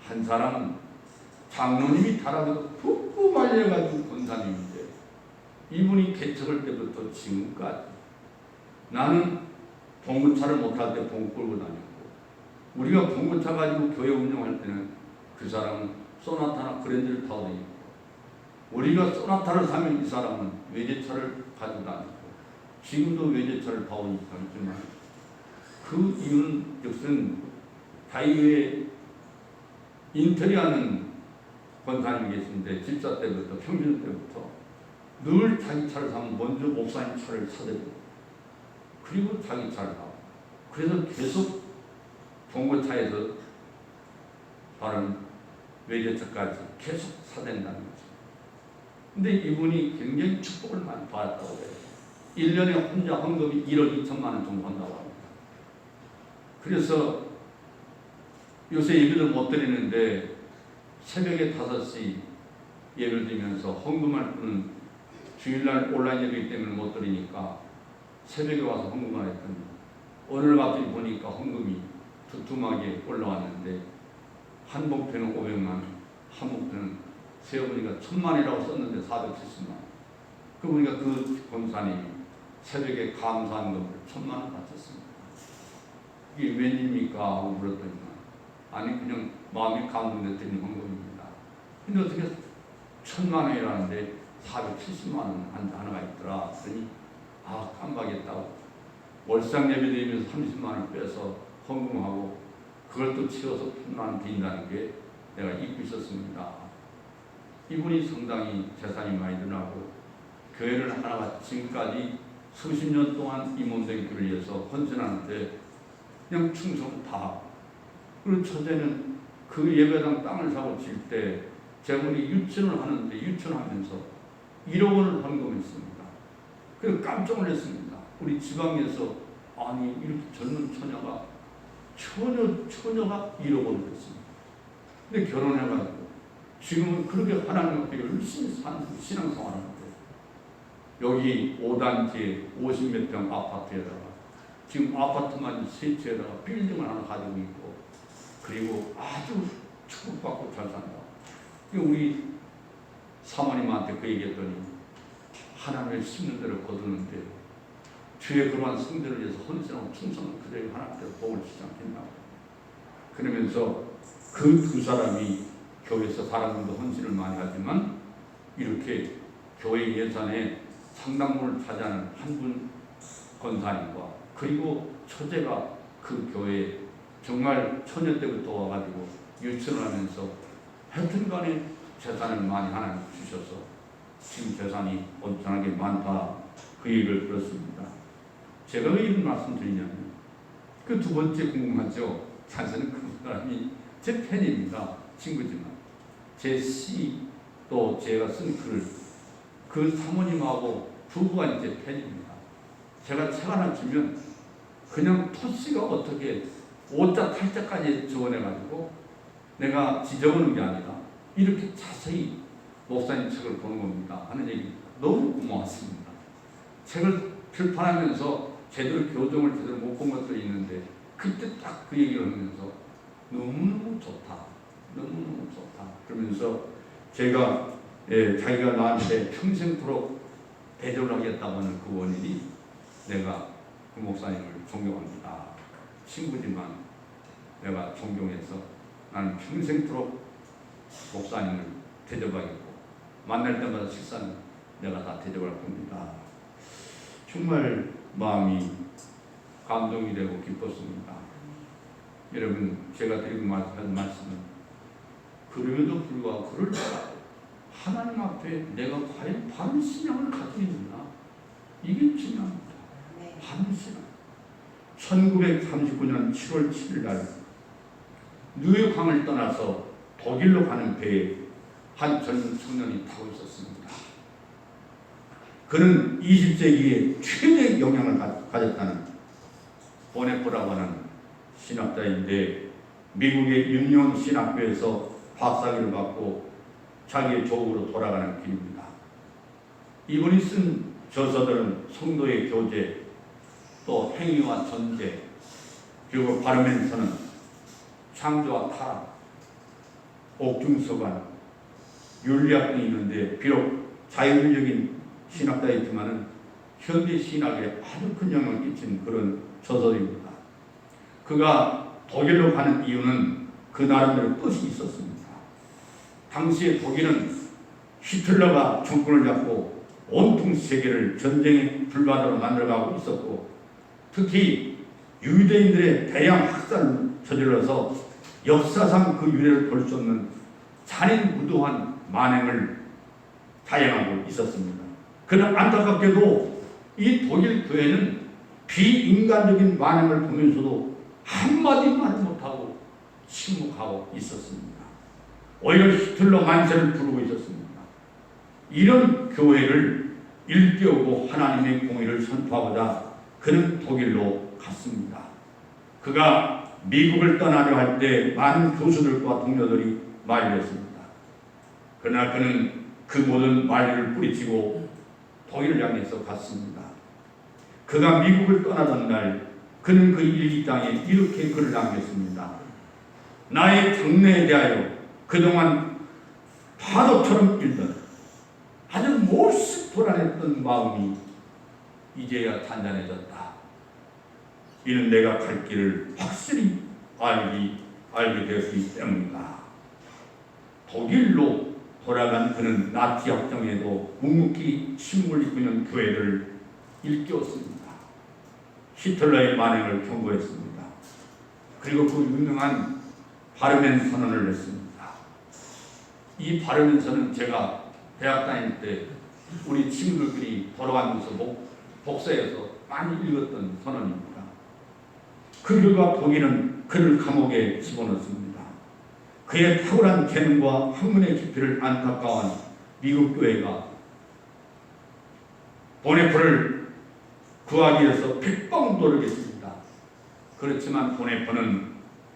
한 사람은 장로님이 달아서 푹푹 말려가지고 권사님인데, 이분이 개척할 때부터 지금까지 나는 봉고차를 못할 때 봉고 끌고 다녔고, 우리가 봉고차 가지고 교회 운영할 때는 그 사람은 소나타나 그랜저를 타고 다니고, 우리가 소나타를 사면 이 사람은 외제차를 가지고 다니고, 지금도 외제차를 타고 있지만 그 이유는 역시 자유의 인테리어하는 권사님이 계신데, 집사 때부터 평신 때부터 늘 자기 차를 사면 먼저 목사님 차를 사들고 그리고 자기 차를 사고, 그래서 계속 봉고차에서 다른 외제차까지 계속 사댄다는 거죠. 근데 이분이 굉장히 축복을 많이 받았다고 해요. 1년에 혼자 헌금이 1억 2천만 원 정도 한다고 합니다. 그래서 요새 예배를 못 드리는데 새벽에 5시 예배를 드리면서 헌금할 분은 주일날 온라인 예배이기 때문에 못 드리니까 새벽에 와서 헌금을 했더니 오늘 갑자기 보니까 헌금이 두툼하게 올라왔는데 한 목표는 500만 원, 한 목표는 세어보니까 1000만이라고 썼는데 470만 원. 그러니까 그 권사님이 새벽에 감사한 것을 1000만 원 바쳤습니다. 이게 웬일입니까? 하고 물었더니 아니 그냥 마음이 감동돼 드리는 헌금입니다. 근데 어떻게 1000만 원이라는데 470만 원 하나가 있더라. 그러니 아 깜빡했다고 월상 예배 드리면서 30만 원 빼서 헌금하고 그걸 또 치워서 1000만 원 드린다는 게 내가 잊고 있었습니다. 이분이 상당히 재산이 많이 늘어나고 교회를 하나가 지금까지 수십 년 동안 임원된 교회를 위해서 헌신하는데 그냥 충성 다. 그리고 첫째는 그 예배당 땅을 사고 질 때 제가 우리 유치원을 하는데 유치원하면서 1억 원을 헌금했습니다. 그래서 깜짝 놀랐습니다. 우리 지방에서 아니 이렇게 젊은 처녀가 1억 원을 했습니다. 근데 결혼해가지고 지금은 그렇게 하나님 앞에 열심히 사는 신앙생활하는데 여기 5단지에 50몇 평 아파트에다가 지금 아파트만 3채에다가 빌딩을 하나 가지고 있고 그리고 아주 축복받고 잘 산다. 우리 사모님한테 그 얘기했더니 하나님을 심는 대로 거두는데 주의 그러한 성들을 위해서 헌신하고 충성을 그대로 하나님께서 복을 주지 않겠나. 그러면서 그 두 사람이 교회에서 사람들도 헌신을 많이 하지만 이렇게 교회 예산에 상당분을 차지하는 한 분 권사님과 그리고 처제가 그 교회에 정말 처녀 때부터 와가지고 유치원을 하면서 하여튼 간에 재산을 많이 하나님 주셔서 지금 재산이 엄청나게 많다. 그 얘기를 들었습니다. 제가 왜 이런 말씀 드리냐면 그 두 번째 궁금하죠. 사실은 그 사람이 제 팬입니다. 친구지만 제 시 또 제가 쓴 글 그 사모님하고 부부가 이제 팬입니다. 제가 책 하나 주면 그냥 토씨가 어떻게 5자 탈자까지 적어내가지고 내가 지적하는 게 아니라 이렇게 자세히 목사님 책을 보는 겁니다 하는 얘기 너무 고마웠습니다. 책을 출판하면서 제대로 교정을 제대로 못 본 것들이 있는데 그때 딱 그 얘기를 하면서 너무너무 좋다. 너무너무 좋다. 그러면서 제가 자기가 나한테 평생토록 대접을 하겠다고 하는 그 원인이 내가 그 목사님을 존경합니다. 친구지만 내가 존경해서 나는 평생토록 목사님을 대접하겠고 만날 때마다 식사는 내가 다 대접할 겁니다. 정말 마음이 감동이 되고 기뻤습니다. 여러분 제가 드리고 한 말씀은 그럼에도 불구하고 그럴 때 하나님 앞에 내가 과연 바른 신앙을 가지고 있느냐 이게 중요합니다. 바른 신앙. 1939년 7월 7일 날 뉴욕항을 떠나서 독일로 가는 배에 한 젊은 청년이 타고 있었습니다. 그는 20세기에 최대의 영향을 가졌다는 보네포라고 하는 신학자인데 미국의 윤용 신학교에서 박사학위를 받고 자기의 조국으로 돌아가는 길입니다. 이분이 쓴 저서들은 성도의 교제, 또 행위와 전제, 그리고 발음에서는 창조와 타락, 옥중서관, 윤리학 등이 있는데 비록 자율적인 신학자이지만은 현대 신학에 아주 큰 영향을 끼친 그런 저서입니다. 그가 독일로 가는 이유는 그 나름대로 뜻이 있었습니다. 당시에 독일은 히틀러가 정권을 잡고 온통 세계를 전쟁의 불바다로 만들어가고 있었고 특히 유대인들의 대량 학살을 저질러서 역사상 그 유래를 볼 수 없는 잔인무도한 만행을 자행하고 있었습니다. 그러나 안타깝게도 이 독일 교회는 비인간적인 만행을 보면서도 한마디 말을 못하고 침묵하고 있었습니다. 오히려 히틀러 만세를 부르고 있었습니다. 이런 교회를 일깨우고 하나님의 공의를 선포하고자 그는 독일로 갔습니다. 그가 미국을 떠나려 할 때 많은 교수들과 동료들이 만류했습니다. 그러나 그는 그 모든 만류를 뿌리치고 독일을 향해서 갔습니다. 그가 미국을 떠나던 날 그는 그 일기 땅에 이렇게 글을 남겼습니다. 나의 장래에 대하여 그동안 파도처럼 일던 아주 몹시 불안했던 마음이 이제야 단단해졌다. 이는 내가 갈 길을 확실히 알게 되었기 때문이다. 독일로 돌아간 그는 나치 협정에도 묵묵히 침묵을 이끄는 교회를 일깨웠습니다. 히틀러의 만행을 경고했습니다. 그리고 그 유명한 바르멘 선언을 했습니다. 이 바르멘 선언은 제가 대학 다닐 때 우리 친구들끼리 돌아가면서 복사해서 많이 읽었던 선언입니다. 그 결과 독일은 그를 감옥에 집어넣습니다. 그의 탁월한 재능과 학문의 깊이를 안타까워한 미국 교회가 보네포를 구하기 위해서 빗방 노력했습니다. 그렇지만 보네포는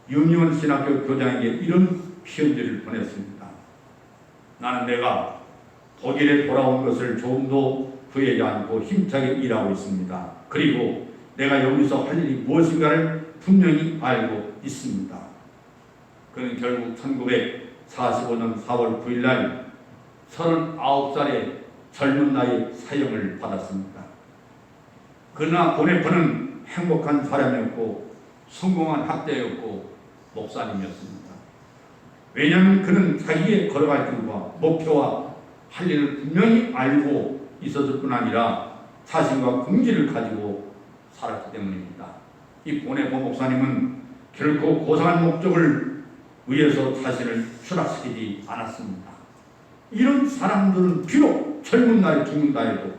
유니온 신학교 교장에게 이런 편지를 보냈습니다. 나는 내가 독일에 돌아온 것을 조금도 후회하지 않고 힘차게 일하고 있습니다. 그리고 내가 여기서 할 일이 무엇인가를 분명히 알고 있습니다. 그는 결국 1945년 4월 9일 날 39살의 젊은 나이에 사형을 받았습니다. 그러나 보네포는 행복한 사람이었고 성공한 학자였고 목사님이었습니다. 왜냐하면 그는 자기의 걸어갈 길과 목표와 할 일을 분명히 알고 있었을 뿐 아니라 자신과 긍지를 가지고 살았기 때문입니다. 이 보네포 목사님은 결코 고상한 목적을 위해서 자신을 추락시키지 않았습니다. 이런 사람들은 비록 젊은 날에 죽는다 해도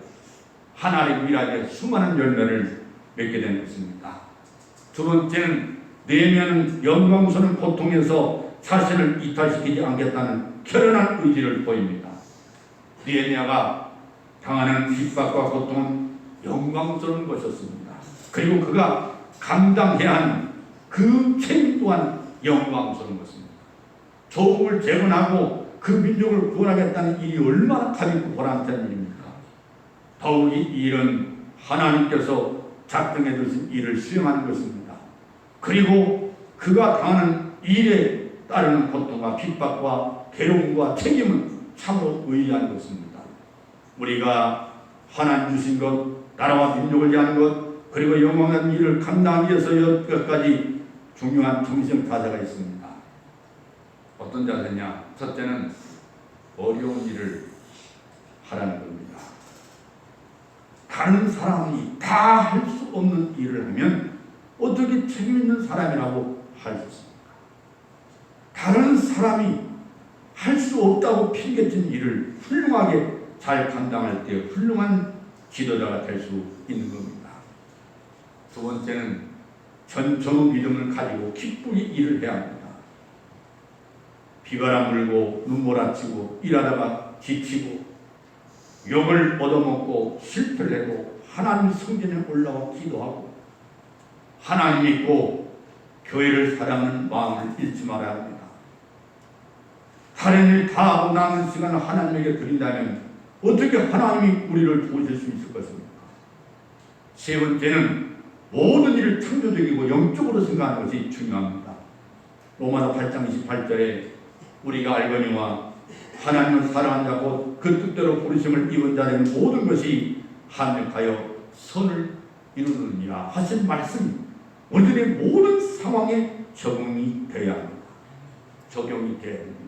하나님의 일하기에 수많은 열매를 맺게 된 것입니다. 두 번째는 내면은 영광스러운 고통에서 자신을 이탈시키지 않겠다는 결연한 의지를 보입니다. 느헤미야가 당하는 핍박과 고통은 영광스러운 것이었습니다. 그리고 그가 감당해야 하는 그 책임 또한 영광스러운 것입니다. 조국을 재건하고 그 민족을 구원하겠다는 일이 얼마나 가볍고 보람찬 일입니까? 더욱 이 일은 하나님께서 작정해 두신 일을 수행하는 것입니다. 그리고 그가 당하는 일에 따르는 고통과 핍박과 괴로움과 책임은 참으로 의아한 것입니다. 우리가 하나님 주신 것, 나라와 민족을 위한 것, 그리고 영광한 일을 감당하기 위해서 여기까지 중요한 정신적 자세가 있습니다. 어떤 자세냐? 첫째는 어려운 일을 하라는 겁니다. 다른 사람이 다 할 수 없는 일을 하면 어떻게 책임 있는 사람이라고 할 수 있습니까? 다른 사람이 할 수 없다고 핑계친 일을 훌륭하게 잘 감당할 때 훌륭한 지도자가 될 수 있는 겁니다. 두 번째는 전적인 믿음을 가지고 기쁘게 일을 해야 합니다. 비바람 불고 눈몰아치고 일하다가 지치고 욕을 얻어먹고 실패를 해도 하나님 성전에 올라와 기도하고 하나님 믿고 교회를 사랑하는 마음을 잃지 말아야 합니다. 다른 일 다 하고 남은 시간을 하나님에게 드린다면 어떻게 하나님이 우리를 도우실 수 있을 것입니까? 세 번째는 모든 일을 창조적이고 영적으로 생각하는 것이 중요합니다. 로마서 8장 28절에 우리가 알거니와 하나님을 사랑한 자고 그 뜻대로 부르심을 입은 자는 모든 것이 합력하여 선을 이루느니라 하신 말씀이 우리들의 모든 상황에 적용이 되어야 합니다. 적용이 되어야 합니다.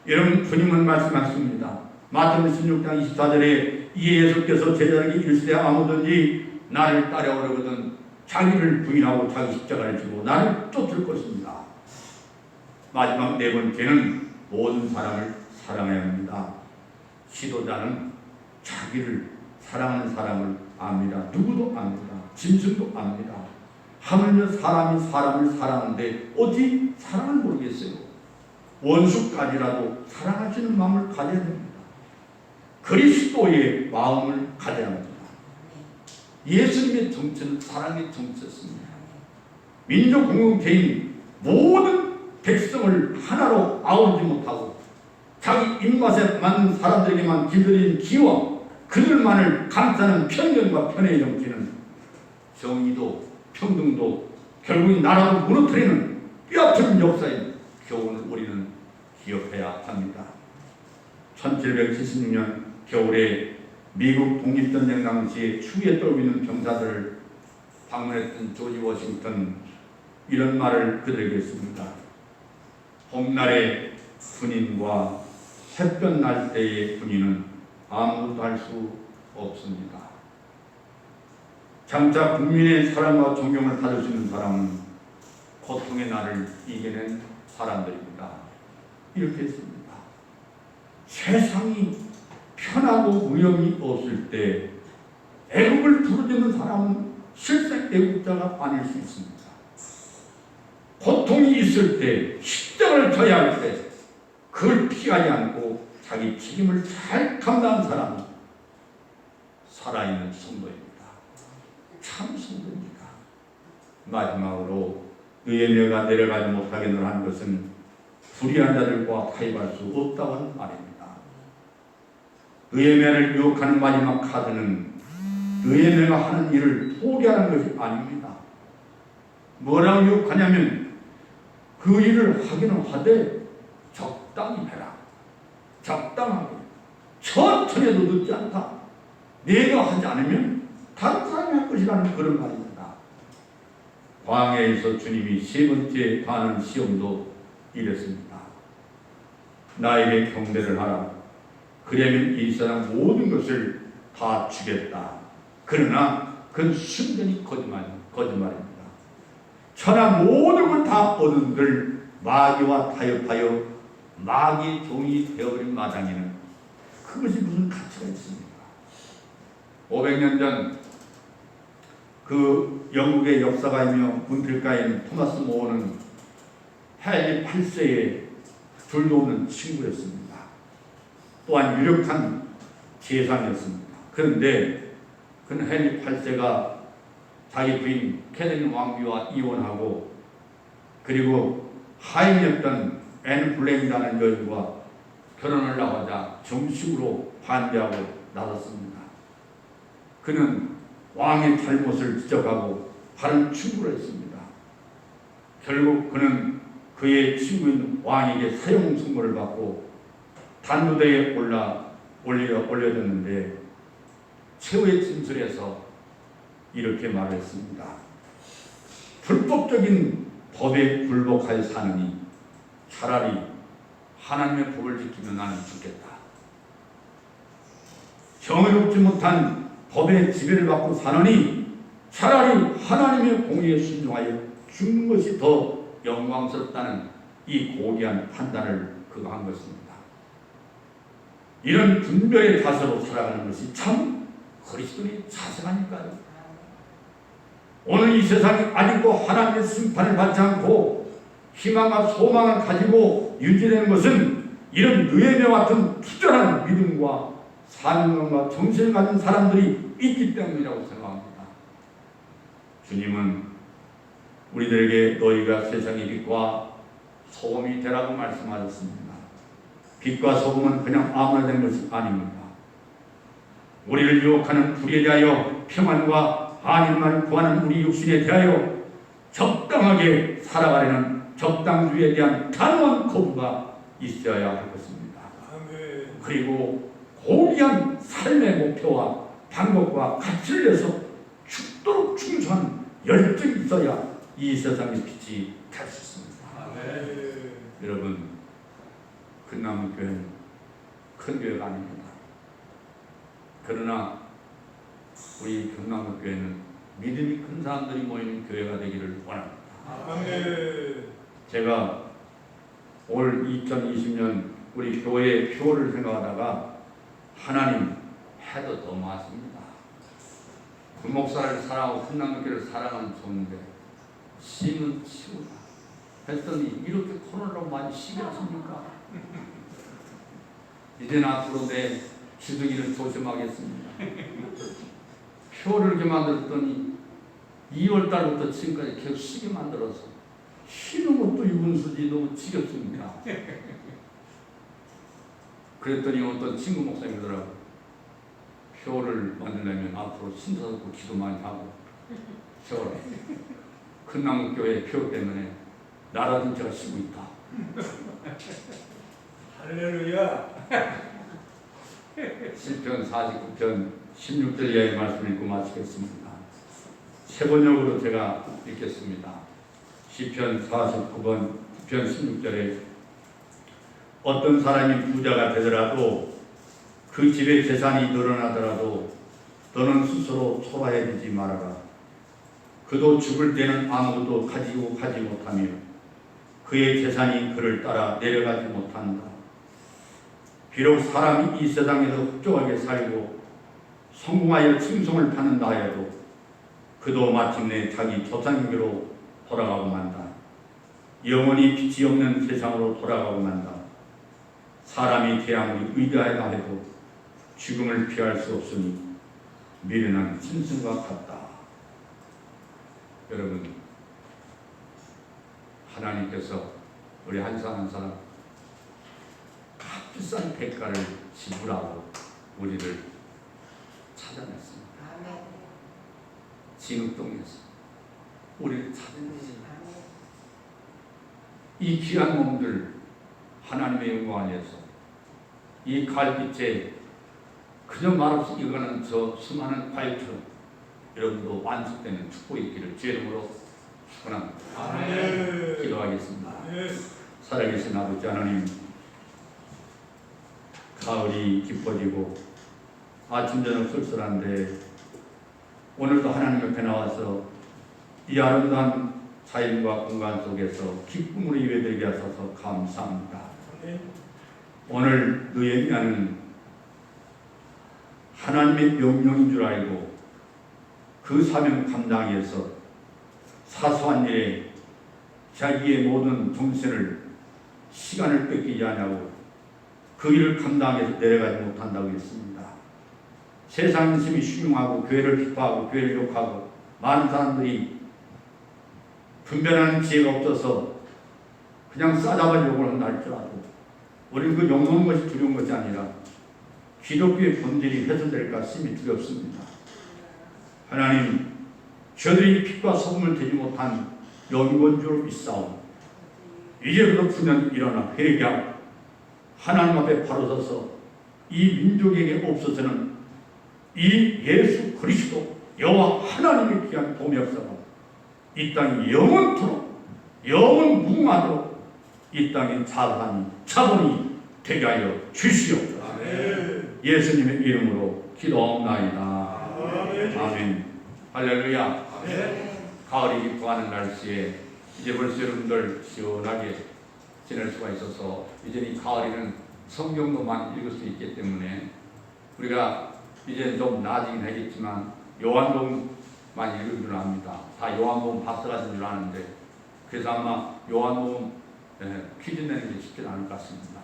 여러분, 주님은 말씀하십니다. 마태복음 16장 24절에 이에 예수께서 제자에게 이르시되 아무든지 나를 따라오려거든 자기를 부인하고 자기 십자가를 지고 나를 쫓을 것입니다. 마지막 네 번째는 모든 사람을 사랑해야 합니다. 지도자는 자기를 사랑하는 사람을 압니다. 누구도 압니다. 짐승도 압니다. 하물며 사람이 사람을 사랑하는데 어디 사랑을 모르겠어요. 원수까지라도 사랑하시는 마음을 가져야 됩니다. 그리스도의 마음을 가져야 합니다. 예수님의 정체는 사랑의 정체였습니다. 민족 공동체인 모든 백성을 하나로 아우르지 못하고 자기 입맛에 맞는 사람들에게만 길들인 기와 그들만을 감싸는 편견과 편에 넘치는 정의도 평등도 결국은 나라를 무너뜨리는 뼈아픈 역사인 교훈을 우리는 기억해야 합니다. 1776년 겨울에 미국 독립전쟁 당시에 추위에 떨고 있는 병사들을 방문했던 조지 워싱턴은 이런 말을 그들에게 했습니다. 봄날의 군인과 햇볕 날 때의 군인은 아무것도 할 수 없습니다. 장차 국민의 사랑과 존경을 받을 수 있는 사람은 고통의 날을 이겨낸 사람들입니다. 이렇게 했습니다. 세상이 편하고 위험이 없을 때 애국을 부르짖는 사람은 실제 애국자가 아닐 수 있습니다. 고통이 있을 때 십자가를 져야 할 때 그걸 피하지 않고 자기 책임을 잘 감당한 사람은 살아있는 성도입니다. 참 성도입니다. 마지막으로 의회가 내려가지 못하게 한 것은 불의한 자들과 타협할 수 없다고 하는 말입니다. 의회를 유혹하는 마지막 카드는 의회가 하는 일을 포기하는 것이 아닙니다. 뭐라고 유혹하냐면 그 일을 하기는 하되 적당히 해라. 적당하게. 천천히 해도 늦지 않다. 내가 하지 않으면 다른 사람이 할 것이라는 그런 말입니다. 광야에서 주님이 세 번째 하는 시험도 이랬습니다. 나에게 경배를 하라. 그러면 이 세상 모든 것을 다 주겠다. 그러나 그건 순전히 거짓말입니다. 천하 모든 걸 다 얻은들 마귀와 타협하여 마귀 종이 되어버린 마당에는 그것이 무슨 가치가 있습니까? 500년 전 그 영국의 역사가이며 문필가인 토마스 모어는 헨리 8세의 둘도 없는 친구였습니다. 또한 유력한 재상이었습니다. 그런데 그는 헨리 8세가 자기 부인 캐서린 왕비와 이혼하고 그리고 하인이었던 앤 블레인이라는 여인과 결혼을 하고자 정식으로 반대하고 나섰습니다. 그는 왕의 잘못을 지적하고 바른 충고를 했습니다. 결국 그는 그의 친구인 왕에게 사형 선고를 받고 단무대에 올려졌는데 최후의 진술에서 이렇게 말했습니다. 불법적인 법에 굴복하여 사느니 차라리 하나님의 법을 지키며 나는 죽겠다. 정의롭지 못한 법의 지배를 받고 사느니 차라리 하나님의 공의에 순종하여 죽는 것이 더 영광스럽다는 이 고귀한 판단을 그가 한 것입니다. 이런 분별의 자세로 살아가는 것이 참 그리스도의 자세 아닐까요? 오늘 이 세상이 아직도 하나님의 심판을 받지 않고 희망과 소망을 가지고 유지되는 것은 이런 느헤미야 같은 투철한 믿음과 사명감과 정신을 가진 사람들이 있기 때문이라고 생각합니다. 주님은 우리들에게 너희가 세상의 빛과 소금이 되라고 말씀하셨습니다. 빛과 소금은 그냥 아무나 된 것이 아닙니다. 우리를 유혹하는 불의에 대하여 평안과 안일만을 구하는 우리 육신에 대하여 적당하게 살아가려는 적당주의에 대한 단호한 거부가 있어야 할 것입니다. 그리고 고귀한 삶의 목표와 방법과 가치를 위해서 죽도록 충성한 열정이 있어야 이 세상의 빛이 갈 수 있습니다. 여러분, 금남교회는 큰 교회가 아닙니다. 그러나 우리 금남교회는 믿음이 큰 사람들이 모이는 교회가 되기를 원합니다. 제가 올 2020년 우리 교회 표를 생각하다가 하나님 해도 더 많습니다. 그 목사를 사랑하고 금남교회를 사랑하는 좋은데 심은 치우다 했더니 이렇게 코로나로 많이 심했습니까? 이제는 앞으로 내 주둥이를 조심하겠습니다. 표를 이렇게 만들었더니 2월달부터 지금까지 계속 쉬게 만들어서 쉬는 것도 유분수지 너무 지겹습니다. 그랬더니 어떤 친구 목사님들하고 표를 만들려면 앞으로 심사숙고 기도 많이 하고 세워라. 큰나무교회 표 때문에 나라든지가 쉬고 있다. 할렐루야. 시편 49편 16절 이하의 말씀을 읽고 마치겠습니다. 세 번역으로 제가 읽겠습니다. 시편 49편 9편 16절에 어떤 사람이 부자가 되더라도 그 집의 재산이 늘어나더라도 너는 스스로 초라해지지 말아라. 그도 죽을 때는 아무것도 가지고 가지 못하며 그의 재산이 그를 따라 내려가지 못한다. 비록 사람이 이 세상에서 흡족하게 살고 성공하여 칭송을 받는다 하여도 그도 마침내 자기 조상에게로 돌아가고 만다. 영원히 빛이 없는 세상으로 돌아가고 만다. 사람이 태양이 의대하다 해도 죽음을 피할 수 없으니 미련한 짐승과 같다. 여러분, 하나님께서 우리 한 사람 한 사람 값비싼 대가를 지불하고 우리를 찾아냈습니다. 진흙동에서 우리를 찾아냈습니다. 이 귀한 몸들 하나님의 영광 안에서 이 갈빛에 그저 말없이 이거는 저 수많은 과일처럼 여러분도 완성되는 축복이 있기를 주의 이름으로 축원합니다. 아멘. 기도하겠습니다. 아멘. 살아계신 아버지 하나님, 가을이 깊어지고 아침 저녁 쓸쓸한데 오늘도 하나님 옆에 나와서 이 아름다운 자연과 공간 속에서 기쁨으로 예배드리게 하셔서 감사합니다. 아멘. 오늘 너의 미안은 하나님의 명령인 줄 알고 그 사명 감당해서 사소한 일에 자기의 모든 정신을 시간을 뺏기지 않냐고 그 일을 감당해서 내려가지 못한다고 했습니다. 세상 인심이 흉흉하고 교회를 비판하고 교회를 욕하고 많은 사람들이 분별하는 지혜가 없어서 그냥 싸잡아려고 한다 할지라도 우리는 그 욕먹는 것이 두려운 것이 아니라 기독교의 본질이 훼손될까 심히 두렵습니다. 하나님, 저들이 빛과 소금을 되지 못한 연건주를 있사오. 이제부터 그냥 일어나 회개하고 하나님 앞에 바로 서서 이 민족에게 없어서는 이 예수 그리스도 여호와 하나님의 귀한 도움이 없어서 이 땅이 영원토록 영원 무궁하도록 이 땅의 자본이 되게 하여 주시옵소서. 아멘. 예수님의 이름으로 기도하옵나이다. 아멘. 아멘. 할렐루야. 아멘. 가을이 깊어가는 날씨에 이제 벌써 여러분들 시원하게 지낼 수가 있어서 이제 이 가을에는 성경도 많이 읽을 수 있기 때문에 우리가 이제 좀 나아지긴 하겠지만 요한복음 많이 읽은 줄 압니다. 다 요한복음 박사가신 줄 아는데 그래서 아마 요한복음 퀴즈 내는 게 쉽지 않을 것 같습니다.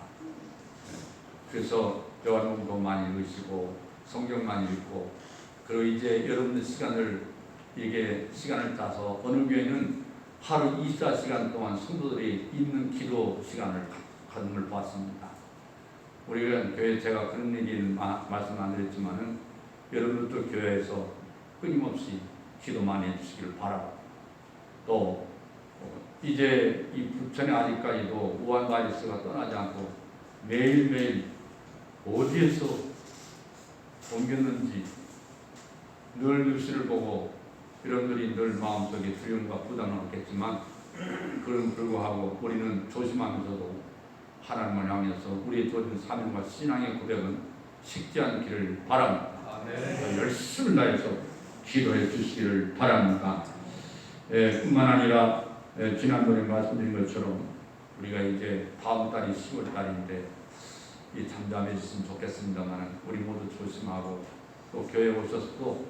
그래서 요한복음도 많이 읽으시고 성경 많이 읽고 그리고 이제 여러분들 시간을 짜서 어느 교회는 하루 24시간 동안 성도들이 있는 기도 시간을 갖는 걸 보았습니다. 우리가 교회 제가 그런 얘기는 말씀 안 드렸지만은 여러분들도 교회에서 끊임없이 기도 많이 해주시기를 바라고 또 이제 이 부천에 아직까지도 우한 바이러스가 떠나지 않고 매일매일 어디에서 옮겼는지 늘 뉴스를 보고 여러분들이 늘 마음속에 두려움과 부담을 갖겠지만 그런 불구하고 우리는 조심하면서도 하나님을 향해서 우리의 주어진 사명과 신앙의 고백은 식지 않기를 바랍니다. 아멘. 열심을 다해서 기도해 주시기를 바랍니다. 뿐만 아니라 지난번에 말씀드린 것처럼 우리가 이제 다음 달이 10월 달인데 이 잠잠해졌으면 좋겠습니다만 우리 모두 조심하고 또 교회에 오셔서도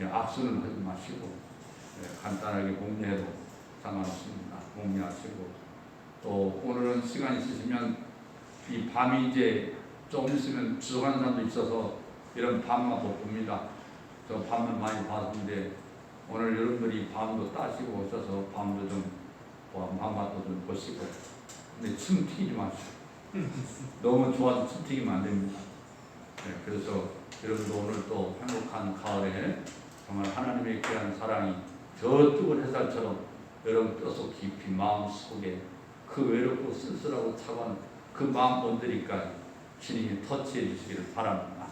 악수는 하지 마시고 간단하게 공례해도 상관없습니다. 공례하시고 또 오늘은 시간 있으시면 이 밤이 이제 좀 있으면 부족한 사람도 있어서 이런 밤만 못 봅니다. 저 밤을 많이 봤는데 오늘 여러분들이 밤도 따시고 오셔서 밤도 좀 밤맛도 좀 보시고 근데 침 튀지 마시고 너무 좋아서 숨튀기면 안 됩니다. 네, 그래서 여러분도 오늘 또 행복한 가을에 정말 하나님의 귀한 사랑이 저 뜨거운 햇살처럼 여러분 뼈속 깊이 마음속에 그 외롭고 쓸쓸하고 차가운 그 마음 온들이까지 주님이 터치해 주시기를 바랍니다.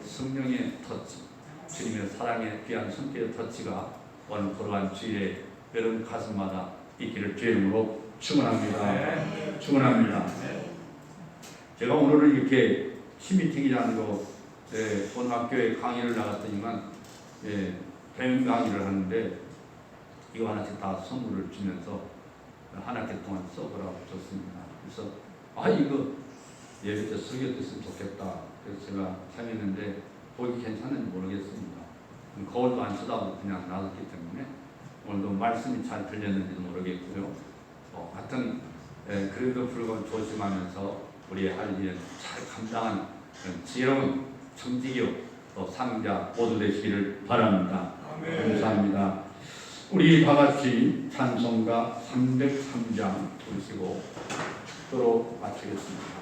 성령의 터치, 주님의 사랑의 귀한 손길의 터치가 오늘 걸어간 주일에 여러분 가슴마다 있기를 주의 이름으로 축원합니다. 축원합니다. 제가 오늘은 이렇게 시미팅이라는 고등학교에 강의를 나갔더니만 배움 강의를 하는데 이거 하나씩 다 선물을 주면서 한 학기 동안 써보라고 줬습니다. 그래서 이거 예배 때 설교됐으면 좋겠다. 그래서 제가 참여했는데 보기 괜찮은지 모르겠습니다. 거울도 안 쳐다보고 그냥 놔뒀기 때문에 오늘도 말씀이 잘 들렸는지도 모르겠고요. 하여튼 그래도 불구하고 조심하면서 우리의 할 일을 잘 감당하는 지혜로운 청지교 또 상자 모두 되시기를 바랍니다. 감사합니다. 우리 다같이 찬송가 303장 부르시고 축도로 마치겠습니다.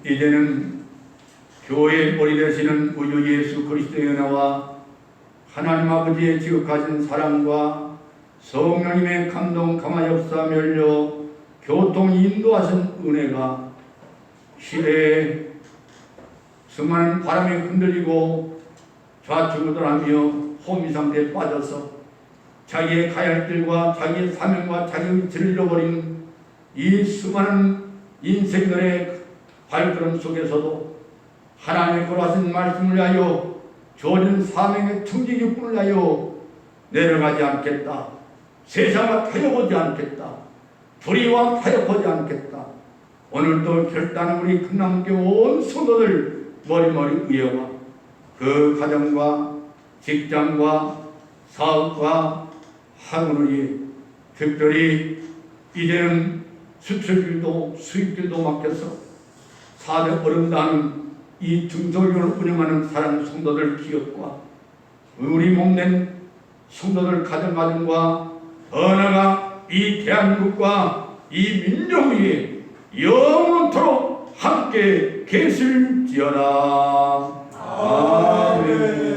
이제는 교회의 머리 되시는 우리 주 예수 그리스도의 은혜와 하나님 아버지의 지극하신 사랑과 성령님의 감동 감화 역사 멸려 교통 인도하신 은혜가 시대에 수많은 바람에 흔들리고 좌충우돌하며 혼미 상태에 빠져서 자기의 가야 할 길과 자기의 사명과 자기의 위치를 잃어버린 이 수많은 인생들의 발걸음 속에서도 하나님의 거룩하신 말씀을 위하여 주어진 사명의 청지기뿐을 위하여 내려가지 않겠다. 세상과 타협하지 않겠다. 불의와 타협하지 않겠다. 오늘도 결단한 우리 금남교 온 성도들 머리머리 위에와 그 가정과 직장과 사업과 학원을 위해 특별히 이제는 수출길도 수입길도 맡겨서 4대 어른다는 이 중소기업을 운영하는 사랑 성도들 기업과 우리 몸된 성도들 가정과 더 나아가 이 대한민국과 이 민족 위에 영원토록 함께 계실지어다. 아멘.